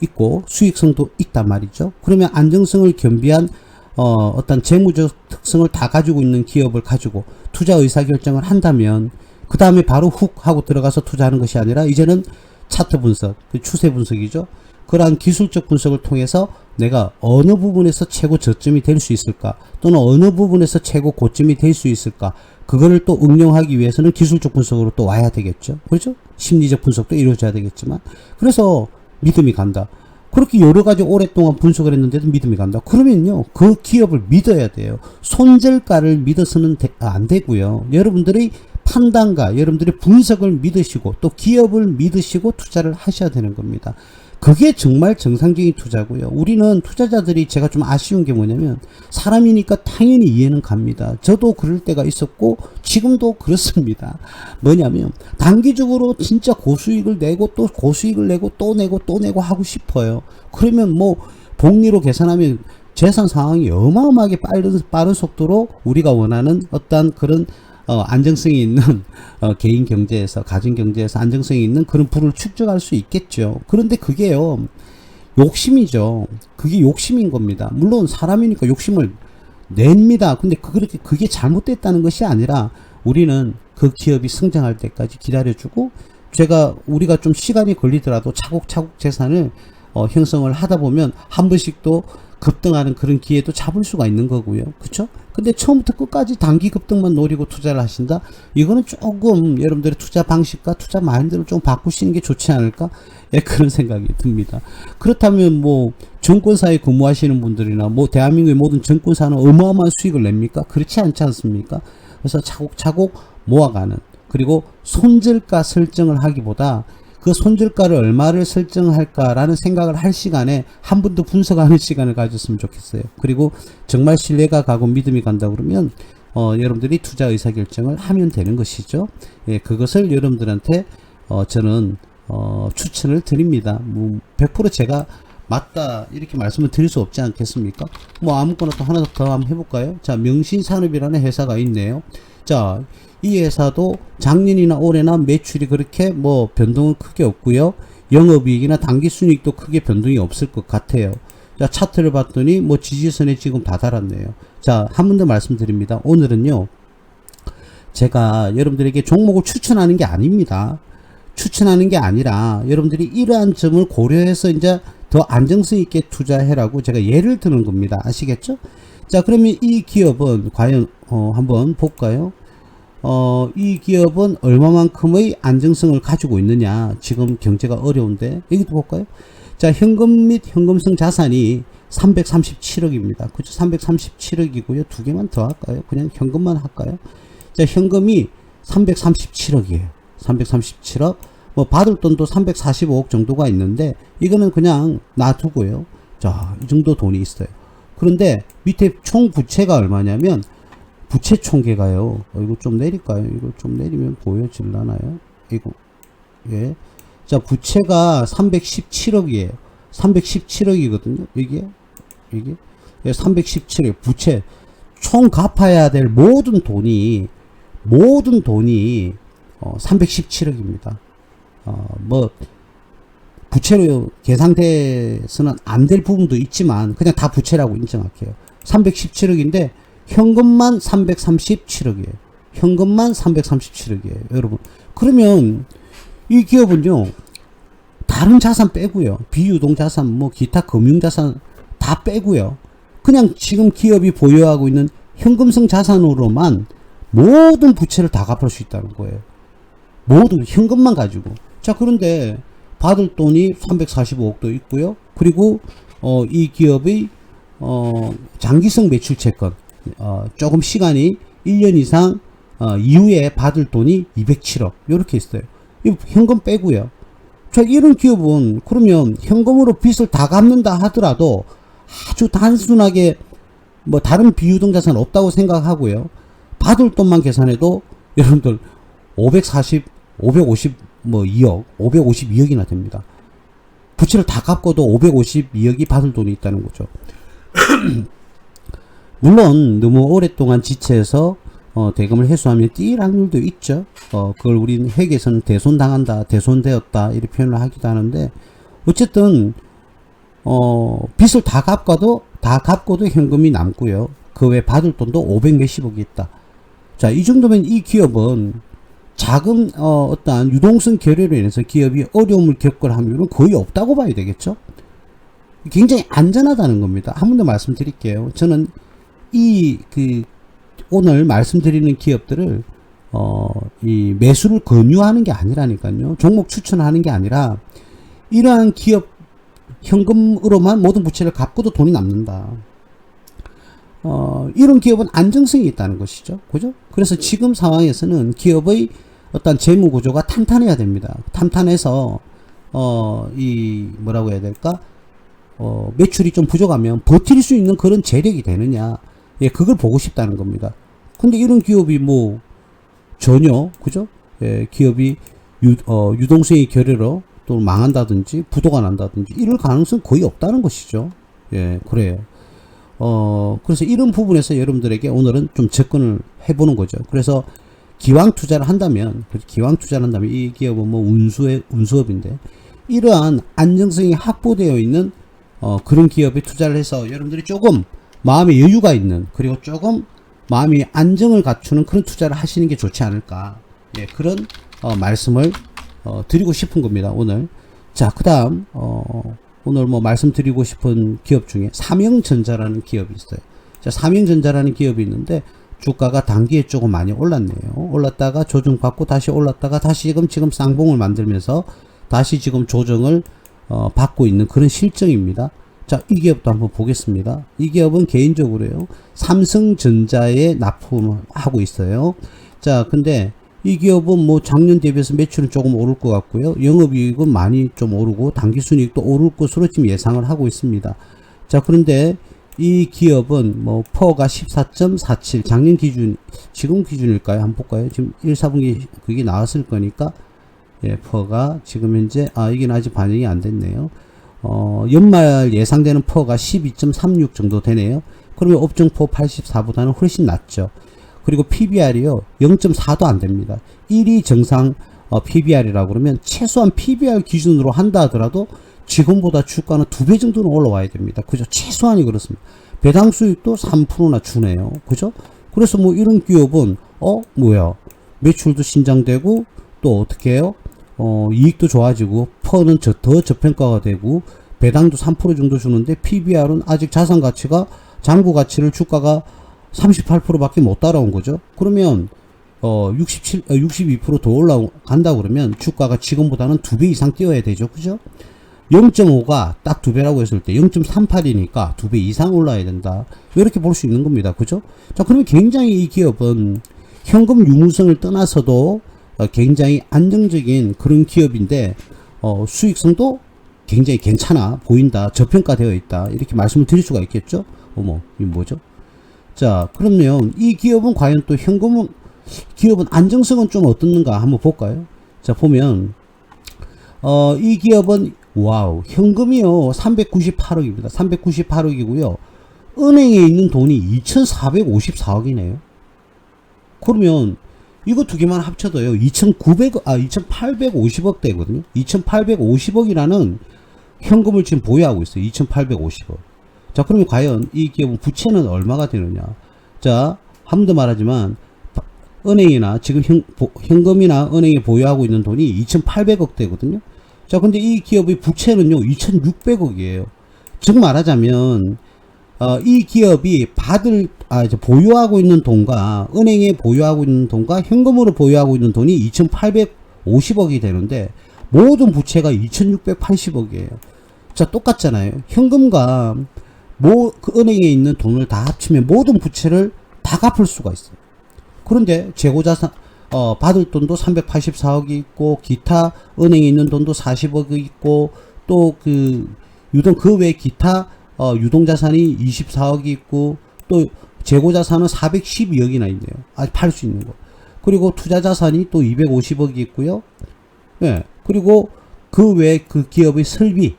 있고 수익성도 있단 말이죠. 그러면 안정성을 겸비한 어떤 재무적 특성을 다 가지고 있는 기업을 가지고 투자 의사결정을 한다면 그 다음에 바로 훅 하고 들어가서 투자하는 것이 아니라 이제는 차트 분석, 추세 분석이죠. 그러한 기술적 분석을 통해서 내가 어느 부분에서 최고 저점이 될 수 있을까, 또는 어느 부분에서 최고 고점이 될 수 있을까, 그거를 또 응용하기 위해서는 기술적 분석으로 또 와야 되겠죠. 그렇죠? 심리적 분석도 이루어져야 되겠지만, 그래서 믿음이 간다. 그렇게 여러 가지 오랫동안 분석을 했는데도 믿음이 간다. 그러면요, 그 기업을 믿어야 돼요. 손절가를 믿어서는 안 되고요. 여러분들의 판단과 여러분들의 분석을 믿으시고 또 기업을 믿으시고 투자를 하셔야 되는 겁니다. 그게 정말 정상적인 투자고요. 우리는 투자자들이 제가 좀 아쉬운 게 뭐냐면, 사람이니까 당연히 이해는 갑니다. 저도 그럴 때가 있었고 지금도 그렇습니다. 뭐냐면 단기적으로 진짜 고수익을 내고 또 고수익을 내고 또 내고 또 내고 하고 싶어요. 그러면 뭐 복리로 계산하면 재산 상황이 어마어마하게 빠른 속도로 우리가 원하는 어떤 그런 안정성이 있는 개인 경제에서, 가정 경제에서 안정성이 있는 그런 부를 축적할 수 있겠죠. 그런데 그게요, 욕심이죠. 그게 욕심인 겁니다. 물론 사람이니까 욕심을 냅니다. 근데 그게 잘못됐다는 것이 아니라 우리는 그 기업이 성장할 때까지 기다려주고, 우리가 좀 시간이 걸리더라도 차곡차곡 재산을 형성을 하다 보면 한 번씩 또 급등하는 그런 기회도 잡을 수가 있는 거고요. 그쵸? 근데 처음부터 끝까지 단기 급등만 노리고 투자를 하신다? 이거는 조금 여러분들의 투자 방식과 투자 마인드를 좀 바꾸시는 게 좋지 않을까? 예, 그런 생각이 듭니다. 그렇다면 뭐 증권사에 근무하시는 분들이나 뭐 대한민국의 모든 증권사는 어마어마한 수익을 냅니까? 그렇지 않지 않습니까? 그래서 차곡차곡 모아가는, 그리고 손절가 설정을 하기보다 그 손절가를 얼마를 설정할까라는 생각을 할 시간에 한 번 더 분석하는 시간을 가졌으면 좋겠어요. 그리고 정말 신뢰가 가고 믿음이 간다 그러면 여러분들이 투자 의사결정을 하면 되는 것이죠. 예, 그것을 여러분들한테 저는 추천을 드립니다. 100% 제가 맞다 이렇게 말씀을 드릴 수 없지 않겠습니까? 뭐 아무거나 또 하나 더 한번 해볼까요? 자, 명신산업이라는 회사가 있네요. 자, 이 회사도 작년이나 올해나 매출이 그렇게 뭐 변동은 크게 없고요. 영업이익이나 당기순이익도 크게 변동이 없을 것 같아요. 자, 차트를 봤더니 뭐 지지선에 지금 다 달았네요. 자, 한 번 더 말씀드립니다. 오늘은요, 제가 여러분들에게 종목을 추천하는 게 아닙니다. 추천하는 게 아니라 여러분들이 이러한 점을 고려해서 이제 더 안정성 있게 투자해라고 제가 예를 드는 겁니다. 아시겠죠? 자, 그러면 이 기업은 과연 한번 볼까요? 이 기업은 얼마만큼의 안정성을 가지고 있느냐. 지금 경제가 어려운데 여기도 볼까요? 자, 현금 및 현금성 자산이 337억입니다. 그죠? 337억이고요. 두 개만 더 할까요? 그냥 현금만 할까요? 자, 현금이 337억이에요. 337억. 뭐 받을 돈도 345억 정도가 있는데 이거는 그냥 놔두고요. 자, 이 정도 돈이 있어요. 그런데 밑에 총 부채가 얼마냐면 부채 총계가요. 이거 좀 내릴까요? 이거 좀 내리면 보여질라나요? 이거. 예. 자, 부채가 317억이에요. 317억이거든요. 이게 317억 부채 총 갚아야 될 모든 돈이 317억입니다. 뭐 부채로 계산돼서는 안 될 부분도 있지만 그냥 다 부채라고 인정할게요. 317억인데 현금만 337억이에요. 현금만 337억이에요. 여러분. 그러면 이 기업은요, 다른 자산 빼고요. 비유동자산, 뭐 기타 금융자산 다 빼고요. 그냥 지금 기업이 보유하고 있는 현금성 자산으로만 모든 부채를 다 갚을 수 있다는 거예요. 모든 현금만 가지고. 자, 그런데 받을 돈이 345억도 있고요. 그리고 이 기업의 장기성 매출 채권, 조금 시간이 1년 이상 이후에 받을 돈이 207억 이렇게 있어요. 이 현금 빼고요. 자, 이런 기업은 그러면 현금으로 빚을 다 갚는다 하더라도 아주 단순하게 뭐 다른 비유동 자산 없다고 생각하고요. 받을 돈만 계산해도 여러분들 550 뭐 2억, 552억이나 됩니다. 부채를 다 갚고도 552억이 받을 돈이 있다는 거죠. 물론 너무 오랫동안 지체해서 대금을 회수하면 뛸 확률도 있죠. 그걸 우리는 회계에서는 대손당한다, 대손되었다 이렇게 표현을 하기도 하는데 어쨌든 빚을 다 갚고도 현금이 남고요. 그 외 받을 돈도 500 몇십억이 있다. 자, 이 정도면 이 기업은 자금 어떠한 유동성 결여로 인해서 기업이 어려움을 겪을 확률은 거의 없다고 봐야 되겠죠. 굉장히 안전하다는 겁니다. 한 번 더 말씀드릴게요. 저는 오늘 말씀드리는 기업들을 이 매수를 권유하는 게 아니라니까요. 종목 추천하는 게 아니라 이러한 기업 현금으로만 모든 부채를 갚고도 돈이 남는다. 이런 기업은 안정성이 있다는 것이죠. 그죠? 그래서 지금 상황에서는 기업의 어떤 재무 구조가 탄탄해야 됩니다. 탄탄해서 뭐라고 해야 될까? 매출이 좀 부족하면 버틸 수 있는 그런 재력이 되느냐. 예, 그걸 보고 싶다는 겁니다. 근데 이런 기업이 뭐 전혀 그죠? 예, 기업이 유동성이 결여로 또 망한다든지 부도가 난다든지 이럴 가능성 거의 없다는 것이죠. 예, 그래요. 그래서 이런 부분에서 여러분들에게 오늘은 좀 접근을 해보는 거죠. 그래서 기왕 투자를 한다면 이 기업은 뭐 운수업인데 이러한 안정성이 확보되어 있는 그런 기업에 투자를 해서 여러분들이 조금 마음의 여유가 있는 그리고 조금 마음이 안정을 갖추는 그런 투자를 하시는 게 좋지 않을까. 예, 그런 말씀을 드리고 싶은 겁니다. 오늘. 자, 그 다음 오늘 뭐 말씀드리고 싶은 기업 중에 삼형전자라는 기업이 있어요. 자, 삼형전자라는 기업이 있는데 주가가 단기에 조금 많이 올랐네요. 올랐다가 조정받고 다시 올랐다가 다시 지금 쌍봉을 만들면서 다시 지금 조정을 받고 있는 그런 실정입니다. 자, 이 기업도 한번 보겠습니다. 이 기업은 개인적으로요, 삼성전자에 납품을 하고 있어요. 자, 근데 이 기업은 뭐 작년 대비해서 매출은 조금 오를 것 같고요. 영업이익은 많이 좀 오르고 당기순이익도 오를 것으로 지금 예상을 하고 있습니다. 자, 그런데 이 기업은 뭐 퍼가 14.47 작년 기준, 지금 기준일까요? 한번 볼까요? 지금 1, 4분기 그게 나왔을 거니까 예, 퍼가 지금 현재 이게 아직 반영이 안 됐네요. 연말 예상되는 퍼가 12.36 정도 되네요. 그러면 업종포 84보다는 훨씬 낮죠. 그리고 PBR이요 0.4도 안 됩니다. 1위 정상 PBR이라고 그러면 최소한 PBR 기준으로 한다 하더라도 지금보다 주가는 2배 정도는 올라와야 됩니다. 그죠? 최소한이 그렇습니다. 배당 수익도 3%나 주네요. 그죠? 그래서 뭐 이런 기업은 뭐야, 매출도 신장되고 또 어떻게 해요? 이익도 좋아지고 퍼는 더 저평가가 되고 배당도 3% 정도 주는데 PBR은 아직 자산 가치가 장부 가치를 주가가 38%밖에 못 따라온 거죠. 그러면 62% 더 올라간다 그러면 주가가 지금보다는 2배 이상 뛰어야 되죠. 그죠? 0.5가 딱 2배라고 했을 때 0.38이니까 2배 이상 올라야 된다. 이렇게 볼 수 있는 겁니다. 그죠? 자, 그러면 굉장히 이 기업은 현금 유무성을 떠나서도 굉장히 안정적인 그런 기업인데 수익성도 굉장히 괜찮아 보인다, 저평가되어 있다, 이렇게 말씀을 드릴 수가 있겠죠. 어머, 이게 뭐죠? 자, 그러면 이 기업은 과연 또 기업은 안정성은 좀 어떻는가 한번 볼까요? 자, 보면 이 기업은 와우, 현금이요 398억입니다 398억이고요 은행에 있는 돈이 2454억이네요 그러면 이거 두 개만 합쳐도요 2850억 되거든요. 2850억이라는 현금을 지금 보유하고 있어요. 2850억. 자, 그러면 과연 이 기업은 부채는 얼마가 되느냐? 자, 한 번 더 말하지만 은행이나 지금 현금이나 은행에 보유하고 있는 돈이 2800억 되거든요. 자, 근데 이 기업의 부채는요 2600억이에요 즉 말하자면 이 기업이 보유하고 있는 돈과 은행에 보유하고 있는 돈과 현금으로 보유하고 있는 돈이 2850억이 되는데 모든 부채가 2680억이에요. 자, 똑같잖아요. 현금과 그 은행에 있는 돈을 다 합치면 모든 부채를 다 갚을 수가 있어요. 그런데 재고자산 받을 돈도 384억이 있고 기타 은행에 있는 돈도 40억이 있고 또 그 외 기타 유동자산이 24억이 있고 또 재고자산은 412억이나 있네요. 아직 팔 수 있는 거. 그리고 투자자산이 또 250억이 있고요. 예. 그리고 그 외 그 기업의 설비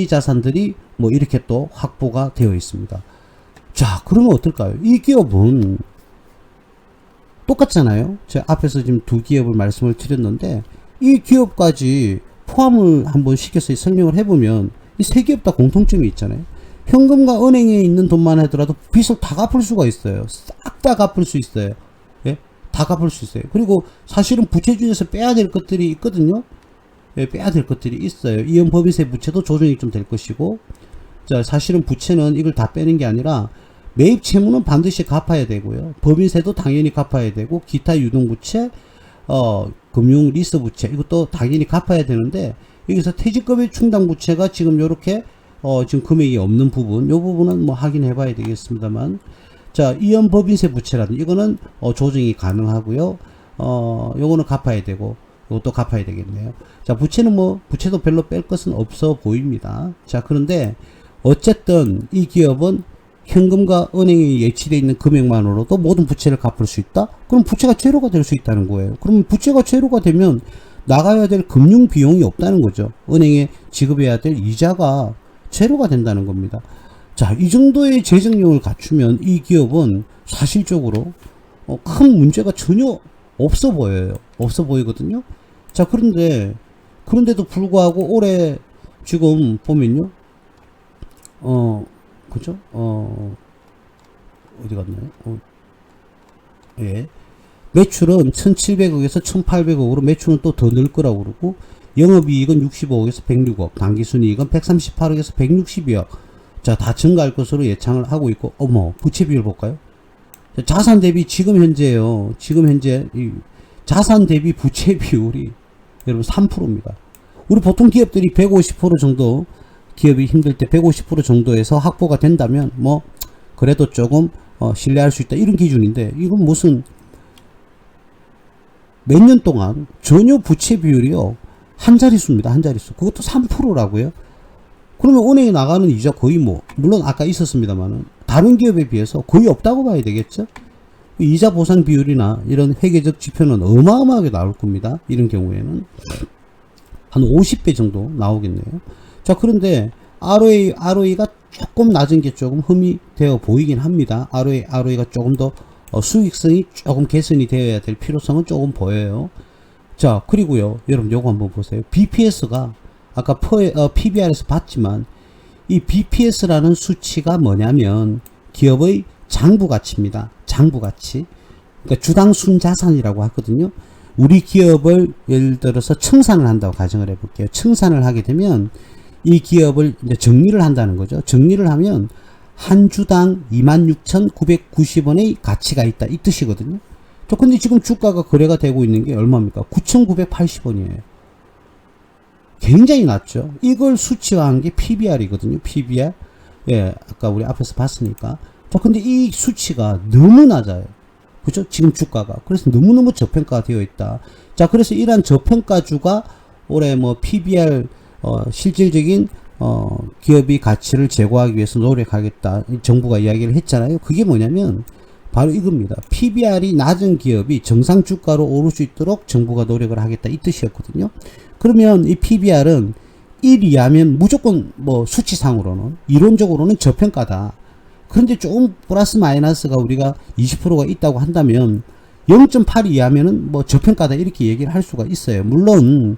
자산들이 뭐 이렇게 또 확보가 되어 있습니다. 자, 그러면 어떨까요? 이 기업은 똑같잖아요. 제가 앞에서 지금 두 기업을 말씀을 드렸는데 이 기업까지 포함을 한번 시켜서 설명을 해보면 이 세 기업 다 공통점이 있잖아요. 현금과 은행에 있는 돈만 하더라도 빚을 다 갚을 수가 있어요. 싹 다 갚을 수 있어요. 예? 다 갚을 수 있어요. 그리고 사실은 부채 중에서 빼야 될 것들이 있거든요. 예, 빼야 될 것들이 있어요. 이연법인세 부채도 조정이 좀 될 것이고, 자, 사실은 부채는 이걸 다 빼는 게 아니라 매입 채무는 반드시 갚아야 되고요. 법인세도 당연히 갚아야 되고, 기타 유동부채, 금융 리스 부채, 이것도 당연히 갚아야 되는데, 여기서 퇴직금의 충당 부채가 지금 요렇게, 지금 금액이 없는 부분, 요 부분은 뭐 확인해 봐야 되겠습니다만, 자, 이연법인세 부채라든지, 이거는, 조정이 가능하고요. 요거는 갚아야 되고, 이것도 갚아야 되겠네요. 자, 부채도 별로 뺄 것은 없어 보입니다. 자, 그런데, 어쨌든, 이 기업은 현금과 은행에 예치되어 있는 금액만으로도 모든 부채를 갚을 수 있다? 그럼 부채가 제로가 될 수 있다는 거예요. 그럼 부채가 제로가 되면 나가야 될 금융 비용이 없다는 거죠. 은행에 지급해야 될 이자가 제로가 된다는 겁니다. 자, 이 정도의 재정력을 갖추면 이 기업은 사실적으로 큰 문제가 전혀 없어 보여요. 없어 보이거든요. 자, 그런데도 불구하고 올해 지금 보면요. 그죠? 어디 갔나요? 예. 매출은 1700억에서 1800억으로 매출은 또 더 늘 거라고 그러고, 영업이익은 65억에서 106억, 당기순이익은 138억에서 162억. 자, 다 증가할 것으로 예상을 하고 있고, 부채 비율 볼까요? 자, 자산 대비 지금 현재 이 자산 대비 부채 비율이 여러분 3%입니다. 우리 보통 기업들이 150% 정도, 기업이 힘들 때 150% 정도에서 확보가 된다면 뭐 그래도 조금 신뢰할 수 있다, 이런 기준인데, 이건 무슨 몇 년 동안 전혀 부채 비율이요. 한 자릿수입니다. 한 자릿수. 그것도 3%라고요. 그러면 은행에 나가는 이자 거의 뭐, 물론 아까 있었습니다만은, 다른 기업에 비해서 거의 없다고 봐야 되겠죠? 이자 보상 비율이나 이런 회계적 지표는 어마어마하게 나올 겁니다. 이런 경우에는. 한 50배 정도 나오겠네요. 자, 그런데 ROE가 조금 낮은 게 조금 흠이 되어 보이긴 합니다. ROE가 조금 더 수익성이 조금 개선이 되어야 될 필요성은 조금 보여요. 자, 그리고요, 여러분 요거 한번 보세요. BPS가 아까 PBR에서 봤지만 이 BPS라는 수치가 뭐냐면 기업의 장부가치입니다. 장부가치. 그러니까 주당 순자산이라고 하거든요. 우리 기업을 예를 들어서 청산을 한다고 가정을 해볼게요. 청산을 하게 되면 이 기업을 이제 정리를 한다는 거죠. 정리를 하면 한 주당 26,990원의 가치가 있다, 이 뜻이거든요. 저 근데 지금 주가가 거래가 되고 있는 게 얼마입니까? 9,980원이에요. 굉장히 낮죠. 이걸 수치화한 게 PBR이거든요. PBR. 예, 아까 우리 앞에서 봤으니까. 저 근데 이 수치가 너무 낮아요. 그죠? 지금 주가가. 그래서 너무너무 저평가가 되어 있다. 자, 그래서 이러한 저평가주가 올해 뭐 PBR, 실질적인, 기업이 가치를 제고하기 위해서 노력하겠다. 정부가 이야기를 했잖아요. 그게 뭐냐면, 바로 이겁니다. PBR이 낮은 기업이 정상 주가로 오를 수 있도록 정부가 노력을 하겠다. 이 뜻이었거든요. 그러면 이 PBR은 1 이하면 무조건 뭐 수치상으로는, 이론적으로는 저평가다. 그런데 조금 플러스 마이너스가 우리가 20%가 있다고 한다면 0.8 이하면은 뭐 저평가다, 이렇게 얘기를 할 수가 있어요. 물론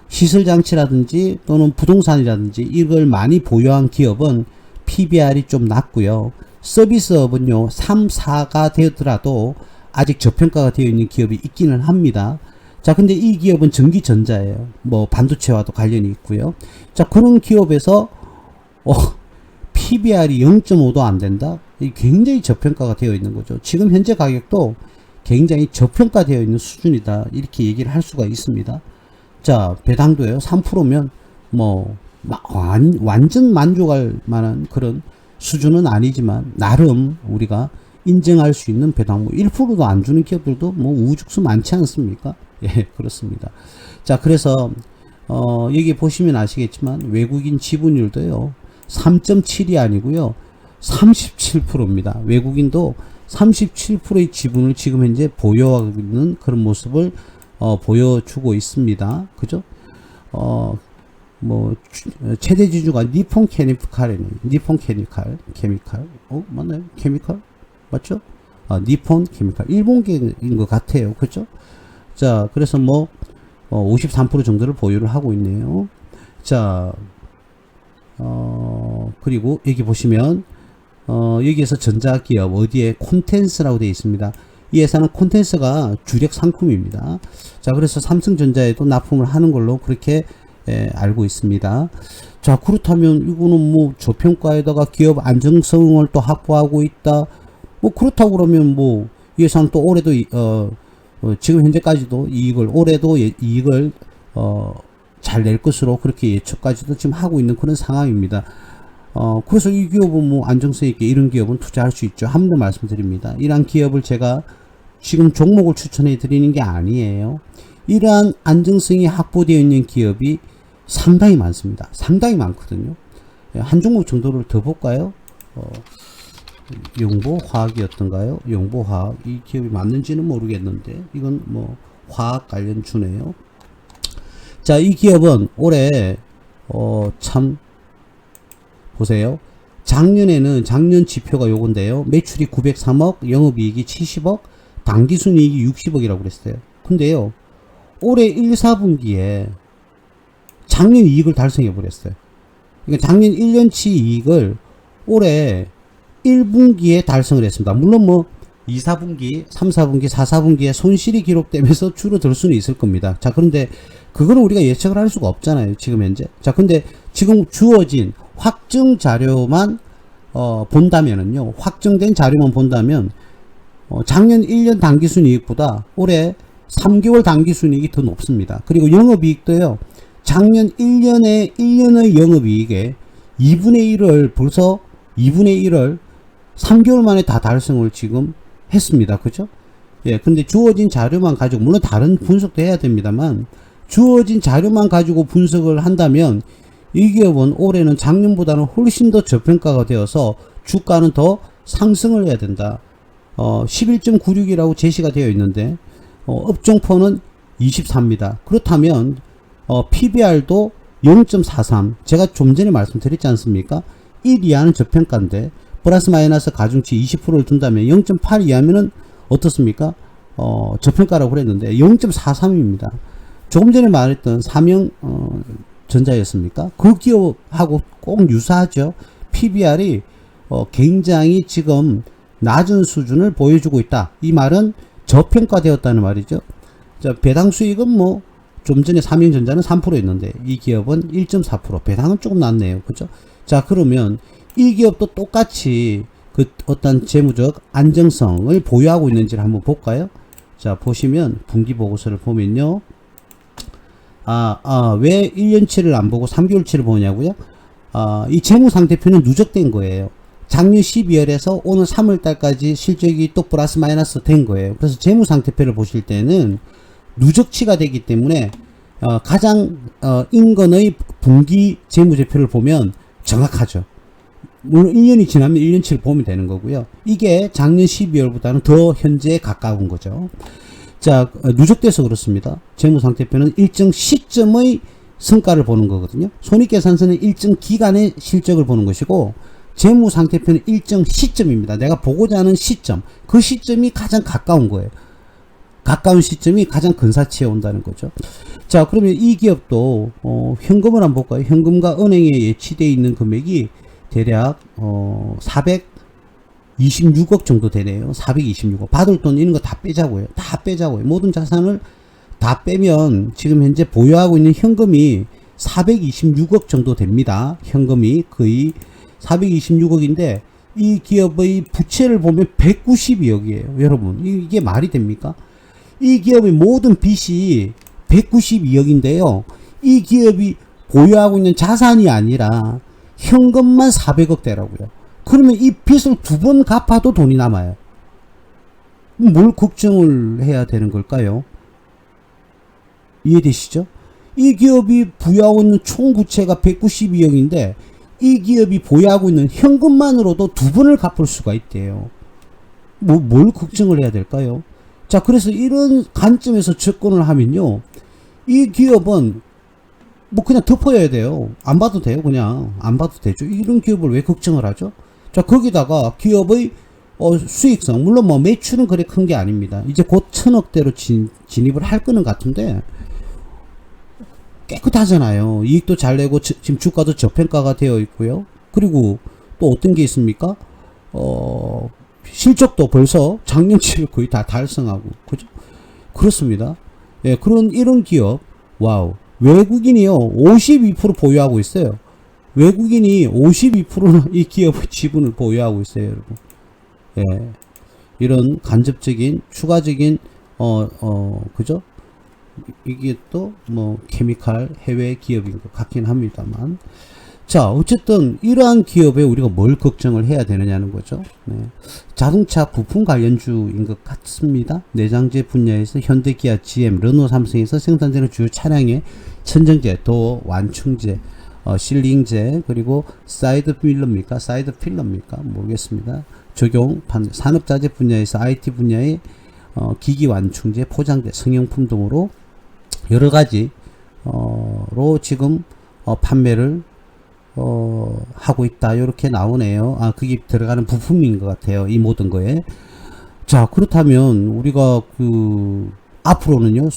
시설장치라든지 또는 부동산이라든지 이걸 많이 보유한 기업은 PBR이 좀 낮고요. 서비스업은요 3, 4가 되었더라도 아직 저평가가 되어 있는 기업이 있기는 합니다. 자, 근데 이 기업은 전기전자예요. 뭐 반도체와도 관련이 있고요. 자, 그런 기업에서 PBR이 0.5도 안 된다? 굉장히 저평가가 되어 있는 거죠. 지금 현재 가격도 굉장히 저평가되어 있는 수준이다, 이렇게 얘기를 할 수가 있습니다. 자, 배당도요 3%면 뭐 완전 만족할 만한 그런 수준은 아니지만 나름 우리가 인정할 수 있는 배당, 뭐 1%도 안 주는 기업들도 뭐 우죽수 많지 않습니까? 예, 그렇습니다. 자, 그래서 여기 보시면 아시겠지만 외국인 지분율도요 3.7이 아니고요 37%입니다. 외국인도 37%의 지분을 지금 현재 보유하고 있는 그런 모습을 보여주고 있습니다. 그죠? 뭐 최대 지주가 니폰 케미칼이네. 니폰 케미칼. 맞나요? 케미칼? 맞죠? 니폰 케미칼. 일본계인 것 같아요. 그죠? 자, 그래서 뭐 53% 정도를 보유를 하고 있네요. 자, 그리고 여기 보시면 여기에서 전자기업 어디에 콘텐츠라고 되어 있습니다. 이 회사는 콘텐츠가 주력 상품입니다. 자, 그래서 삼성전자에도 납품을 하는 걸로 그렇게 알고 있습니다. 자, 그렇다면 이거는 뭐 저평가에다가 기업 안정성을 또 확보하고 있다. 뭐 그렇다고 그러면 뭐 이 회사는 또 올해도 지금 현재까지도 이익을, 올해도 이익을 잘 낼 것으로 그렇게 예측까지도 지금 하고 있는 그런 상황입니다. 그래서 이 기업은 뭐 안정성 있게 이런 기업은 투자할 수 있죠. 한 번 더 말씀드립니다. 이러한 기업을 제가 지금 종목을 추천해 드리는 게 아니에요. 이러한 안정성이 확보되어 있는 기업이 상당히 많습니다. 상당히 많거든요. 한 종목 정도를 더 볼까요? 용보화학이었던가요? 용보화학. 이 기업이 맞는지는 모르겠는데 이건 뭐 화학 관련 주네요. 자, 이 기업은 올해 참 보세요. 작년 지표가 요건데요. 매출이 903억, 영업이익이 70억, 당기순이익이 60억이라고 그랬어요. 근데요, 올해 1, 4분기에 작년 이익을 달성해 버렸어요. 그러니까 작년 1년치 이익을 올해 1분기에 달성을 했습니다. 물론 뭐 2, 4분기, 3, 4분기, 4, 4분기에 손실이 기록되면서 줄어들 수는 있을 겁니다. 자, 그런데 그거는 우리가 예측을 할 수가 없잖아요, 지금 현재. 자, 근데 지금 주어진 확정 자료만 본다면은요, 확정된 자료만 본다면 작년 1년 당기순이익보다 올해 3개월 당기순이익이 더 높습니다. 그리고 영업이익도요, 작년 1년의 영업이익의 2분의 1을 벌써 2분의 1을 3개월 만에 다 달성을 지금 했습니다. 그죠? 예, 근데 주어진 자료만 가지고, 물론 다른 분석도 해야 됩니다만, 주어진 자료만 가지고 분석을 한다면, 이 기업은 올해는 작년보다는 훨씬 더 저평가가 되어서 주가는 더 상승을 해야 된다. 11.96이라고 제시가 되어 있는데, 업종포는 24입니다. 그렇다면, PBR도 0.43. 제가 좀 전에 말씀드렸지 않습니까? 1 이하는 저평가인데, 플러스 마이너스 가중치 20%를 둔다면 0.8 이하면은 어떻습니까? 저평가라고 그랬는데 0.43입니다. 조금 전에 말했던 삼형 전자였습니까? 그 기업하고 꼭 유사하죠. PBR이 굉장히 지금 낮은 수준을 보여주고 있다. 이 말은 저평가되었다는 말이죠. 자, 배당 수익은 뭐 좀 전에 삼형전자는 3%였는데 이 기업은 1.4%. 배당은 조금 낮네요. 그죠? 자, 그러면 이 기업도 똑같이 그 어떤 재무적 안정성을 보유하고 있는지를 한번 볼까요? 자, 보시면 분기 보고서를 보면요. 왜 1년치를 안 보고 3개월치를 보냐고요? 이 재무상태표는 누적된 거예요. 작년 12월에서 오늘 3월달까지 실적이 또 플러스 마이너스 된 거예요. 그래서 재무상태표를 보실 때는 누적치가 되기 때문에 가장 인건의 분기 재무제표를 보면 정확하죠. 물론 1년이 지나면 1년치를 보면 되는 거고요. 이게 작년 12월보다는 더 현재에 가까운 거죠. 자, 누적돼서 그렇습니다. 재무상태표는 일정 시점의 성과를 보는 거거든요. 손익계산서는 일정 기간의 실적을 보는 것이고 재무상태표는 일정 시점입니다. 내가 보고자 하는 시점, 그 시점이 가장 가까운 거예요. 가까운 시점이 가장 근사치에 온다는 거죠. 자, 그러면 이 기업도 현금을 한번 볼까요? 현금과 은행에 예치되어 있는 금액이 대략 426억 정도 되네요. 426억. 받을 돈 이런 거 다 빼자고요. 다 빼자고요. 모든 자산을 다 빼면 지금 현재 보유하고 있는 현금이 426억 정도 됩니다. 현금이 거의 426억인데 이 기업의 부채를 보면 192억이에요. 여러분, 이게 말이 됩니까? 이 기업의 모든 빚이 192억인데요. 이 기업이 보유하고 있는 자산이 아니라 현금만 400억대라고요. 그러면 이 빚을 두 번 갚아도 돈이 남아요. 뭘 걱정을 해야 되는 걸까요? 이해되시죠? 이 기업이 부여하고 있는 총 부채가 192억인데 이 기업이 보유하고 있는 현금만으로도 두 번을 갚을 수가 있대요. 뭘 걱정을 해야 될까요? 자, 그래서 이런 관점에서 접근을 하면요, 이 기업은 뭐 그냥 덮어야 돼요. 안 봐도 돼요. 그냥 안 봐도 되죠. 이런 기업을 왜 걱정을 하죠? 자, 거기다가 기업의 수익성, 물론 뭐 매출은 그리 큰 게 아닙니다. 이제 곧 1000억대로 진입을 할 거는 같은데 깨끗하잖아요. 이익도 잘 내고 지금 주가도 저평가가 되어 있고요. 그리고 또 어떤 게 있습니까? 실적도 벌써 작년치를 거의 다 달성하고, 그죠? 그렇습니다. 예, 이런 기업, 와우. 외국인이요, 52% 보유하고 있어요. 외국인이 52%는 이 기업의 지분을 보유하고 있어요, 여러분. 예. 이런 간접적인, 추가적인, 그죠? 이게 또, 뭐, 케미칼 해외 기업인 것 같긴 합니다만. 자, 어쨌든 이러한 기업에 우리가 뭘 걱정을 해야 되느냐는 거죠. 네. 자동차 부품 관련주인 것 같습니다. 내장재 분야에서 현대, 기아, GM, 르노, 삼성에서 생산되는 주요 차량의 천정재, 도어, 완충재, 실링재, 그리고 사이드 필러입니까? 사이드 필러입니까? 모르겠습니다. 적용, 산업자재 분야에서 IT 분야의 기기 완충재, 포장재, 성형품 등으로 여러 가지 로 지금 판매를 하고 있다. 이렇게 나오네요. 그게 들어가는 부품인 것 같아요. 이 모든 거에. 자, 그렇다면 우리가 앞으로는요,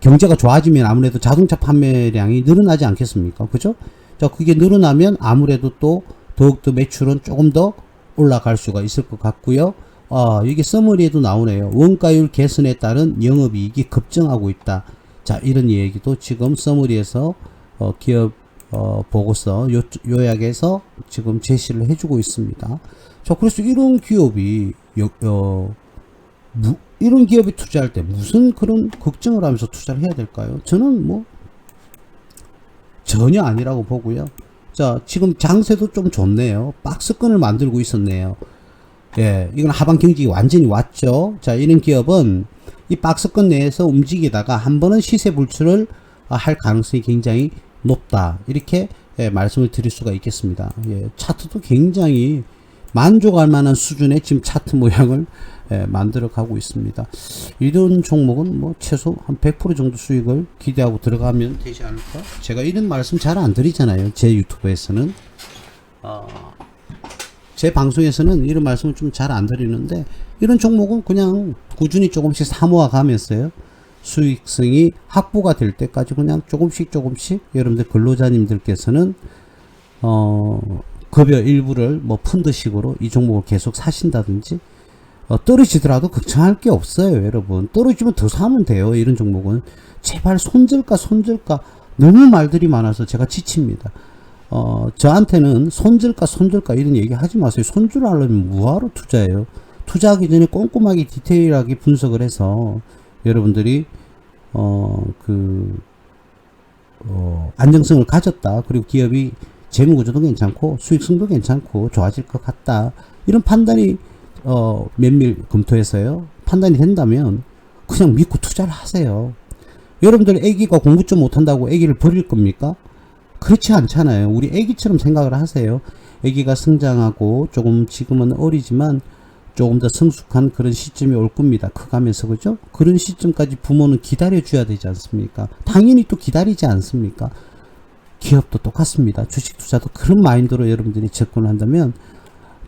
경제가 좋아지면 아무래도 자동차 판매량이 늘어나지 않겠습니까? 그죠? 자, 그게 늘어나면 아무래도 또 더욱더 매출은 조금 더 올라갈 수가 있을 것 같고요. 이게 서머리에도 나오네요. 원가율 개선에 따른 영업이익이 급증하고 있다. 자, 이런 얘기도 지금 서머리에서 기업 보고서 요약에서 지금 제시를 해주고 있습니다. 자, 그래서 이런 기업이 이런 기업에 투자할 때 무슨 그런 걱정을 하면서 투자를 해야 될까요? 저는 뭐 전혀 아니라고 보고요. 자, 지금 장세도 좀 좋네요. 박스권을 만들고 있었네요. 예, 이건 하방 경직이 완전히 왔죠. 자, 이런 기업은 이 박스권 내에서 움직이다가 한 번은 시세 불출을 할 가능성이 굉장히 높다. 이렇게 예, 말씀을 드릴 수가 있겠습니다. 예, 차트도 굉장히 만족할 만한 수준의 지금 차트 모양을 예, 만들어 가고 있습니다. 이런 종목은 뭐 최소 한 100% 정도 수익을 기대하고 들어가면 되지 않을까? 제가 이런 말씀 잘 안 드리잖아요. 제 유튜브에서는. 제 방송에서는 이런 말씀을 좀 잘 안 드리는데, 이런 종목은 그냥 꾸준히 조금씩 사모아 가면서요, 수익성이 확보가 될 때까지 그냥 조금씩 여러분들 근로자님들께서는 급여 일부를 뭐 펀드식으로 이 종목을 계속 사신다든지, 떨어지더라도 걱정할 게 없어요. 여러분, 떨어지면 더 사면 돼요. 이런 종목은 제발 손절가 너무 말들이 많아서 제가 지칩니다. 저한테는 손절가 이런 얘기 하지 마세요. 손절하려면 뭐하러 투자해요? 투자하기 전에 꼼꼼하게 디테일하게 분석을 해서 여러분들이 안정성을 가졌다, 그리고 기업이 재무구조도 괜찮고 수익성도 괜찮고 좋아질 것 같다, 이런 판단이 면밀 검토해서요 판단이 된다면 그냥 믿고 투자를 하세요. 여러분들 애기가 공부 좀 못한다고 애기를 버릴 겁니까? 그렇지 않잖아요. 우리 애기처럼 생각을 하세요. 애기가 성장하고 조금 지금은 어리지만 조금 더 성숙한 그런 시점이 올 겁니다. 커가면서, 그죠? 그런 시점까지 부모는 기다려줘야 되지 않습니까? 당연히 또 기다리지 않습니까? 기업도 똑같습니다. 주식 투자도 그런 마인드로 여러분들이 접근을 한다면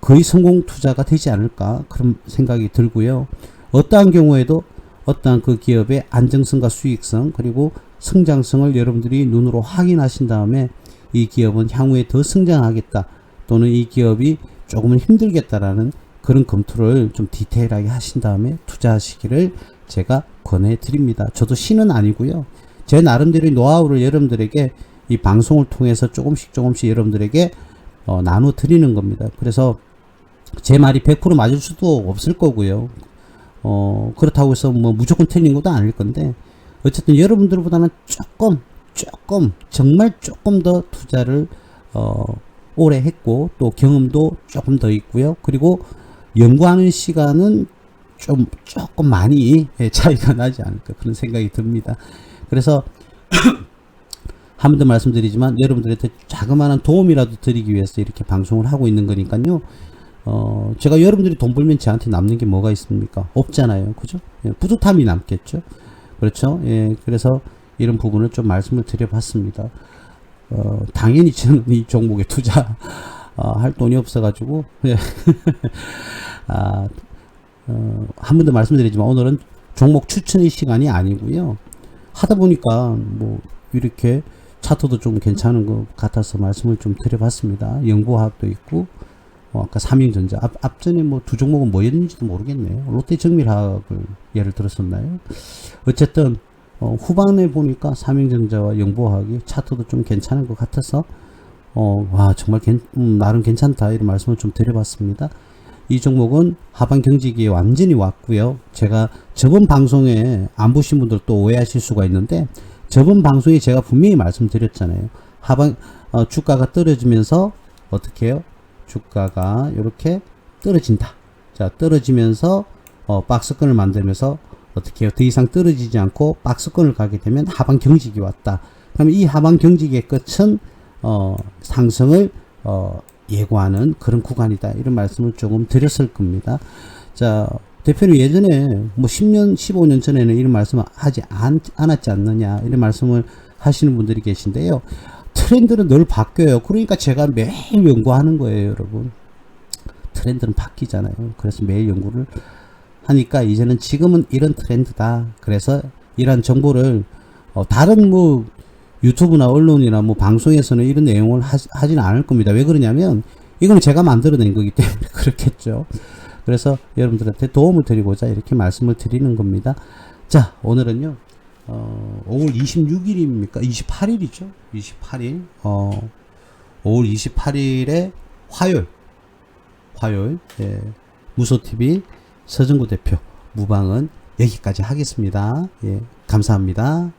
거의 성공 투자가 되지 않을까, 그런 생각이 들고요. 어떠한 경우에도 어떠한 그 기업의 안정성과 수익성 그리고 성장성을 여러분들이 눈으로 확인하신 다음에 이 기업은 향후에 더 성장하겠다, 또는 이 기업이 조금은 힘들겠다라는 그런 검토를 좀 디테일하게 하신 다음에 투자하시기를 제가 권해드립니다. 저도 신은 아니고요. 제 나름대로의 노하우를 여러분들에게 이 방송을 통해서 조금씩 여러분들에게 나눠 드리는 겁니다. 그래서 제 말이 100% 맞을 수도 없을 거고요. 그렇다고 해서 뭐 무조건 틀린 것도 아닐 건데, 어쨌든 여러분들보다는 정말 조금 더 투자를 오래 했고, 또 경험도 조금 더 있고요. 그리고 연구하는 시간은 조금 많이 차이가 나지 않을까, 그런 생각이 듭니다. 그래서 한 번 더 말씀드리지만 여러분들한테 자그마한 도움이라도 드리기 위해서 이렇게 방송을 하고 있는 거니까요. 제가 여러분들이 돈 벌면 저한테 남는 게 뭐가 있습니까? 없잖아요. 그죠? 예, 뿌듯함이 남겠죠. 그렇죠? 예, 그래서 이런 부분을 좀 말씀을 드려봤습니다. 당연히 저는 이 종목에 투자 할 돈이 없어가지고 한 번 더 말씀드리지만 오늘은 종목 추천의 시간이 아니고요. 하다 보니까 뭐 이렇게 차트도 좀 괜찮은 것 같아서 말씀을 좀 드려봤습니다. 영보화학도 있고, 아까 삼형전자, 앞전에 뭐 두 종목은 뭐였는지도 모르겠네요. 롯데정밀화학을 예를 들었었나요? 어쨌든 후반에 보니까 삼형전자와 영보화학이 차트도 좀 괜찮은 것 같아서 와, 정말 나름 괜찮다, 이런 말씀을 좀 드려봤습니다. 이 종목은 하방 경직이 완전히 왔고요. 제가 저번 방송에 안 보신 분들 또 오해하실 수가 있는데, 저번 방송에 제가 분명히 말씀드렸잖아요. 주가가 떨어지면서 어떻게 해요? 주가가 이렇게 떨어진다. 자, 떨어지면서 박스권을 만들면서 어떻게 해요? 더 이상 떨어지지 않고 박스권을 가게 되면 하방 경직이 왔다. 그러면 이 하방 경직의 끝은 상승을 예고하는 그런 구간이다, 이런 말씀을 조금 드렸을 겁니다. 자, 대표님 예전에 뭐 10년 15년 전에는 이런 말씀을 하지 않았지 않느냐, 이런 말씀을 하시는 분들이 계신데요. 트렌드는 늘 바뀌어요. 그러니까 제가 매일 연구하는 거예요. 여러분, 트렌드는 바뀌잖아요. 그래서 매일 연구를 하니까 이제는 지금은 이런 트렌드다, 그래서 이런 정보를 다른 뭐 유튜브나 언론이나 뭐 방송에서는 이런 내용을 하지는 않을 겁니다. 왜 그러냐면 이건 제가 만들어낸 거기 때문에 그렇겠죠. 그래서 여러분들한테 도움을 드리고자 이렇게 말씀을 드리는 겁니다. 자, 오늘은요 5월 26일입니까? 28일이죠. 28일 5월 28일에 화요일 예, 무소TV 서정구 대표 무방은 여기까지 하겠습니다. 예, 감사합니다.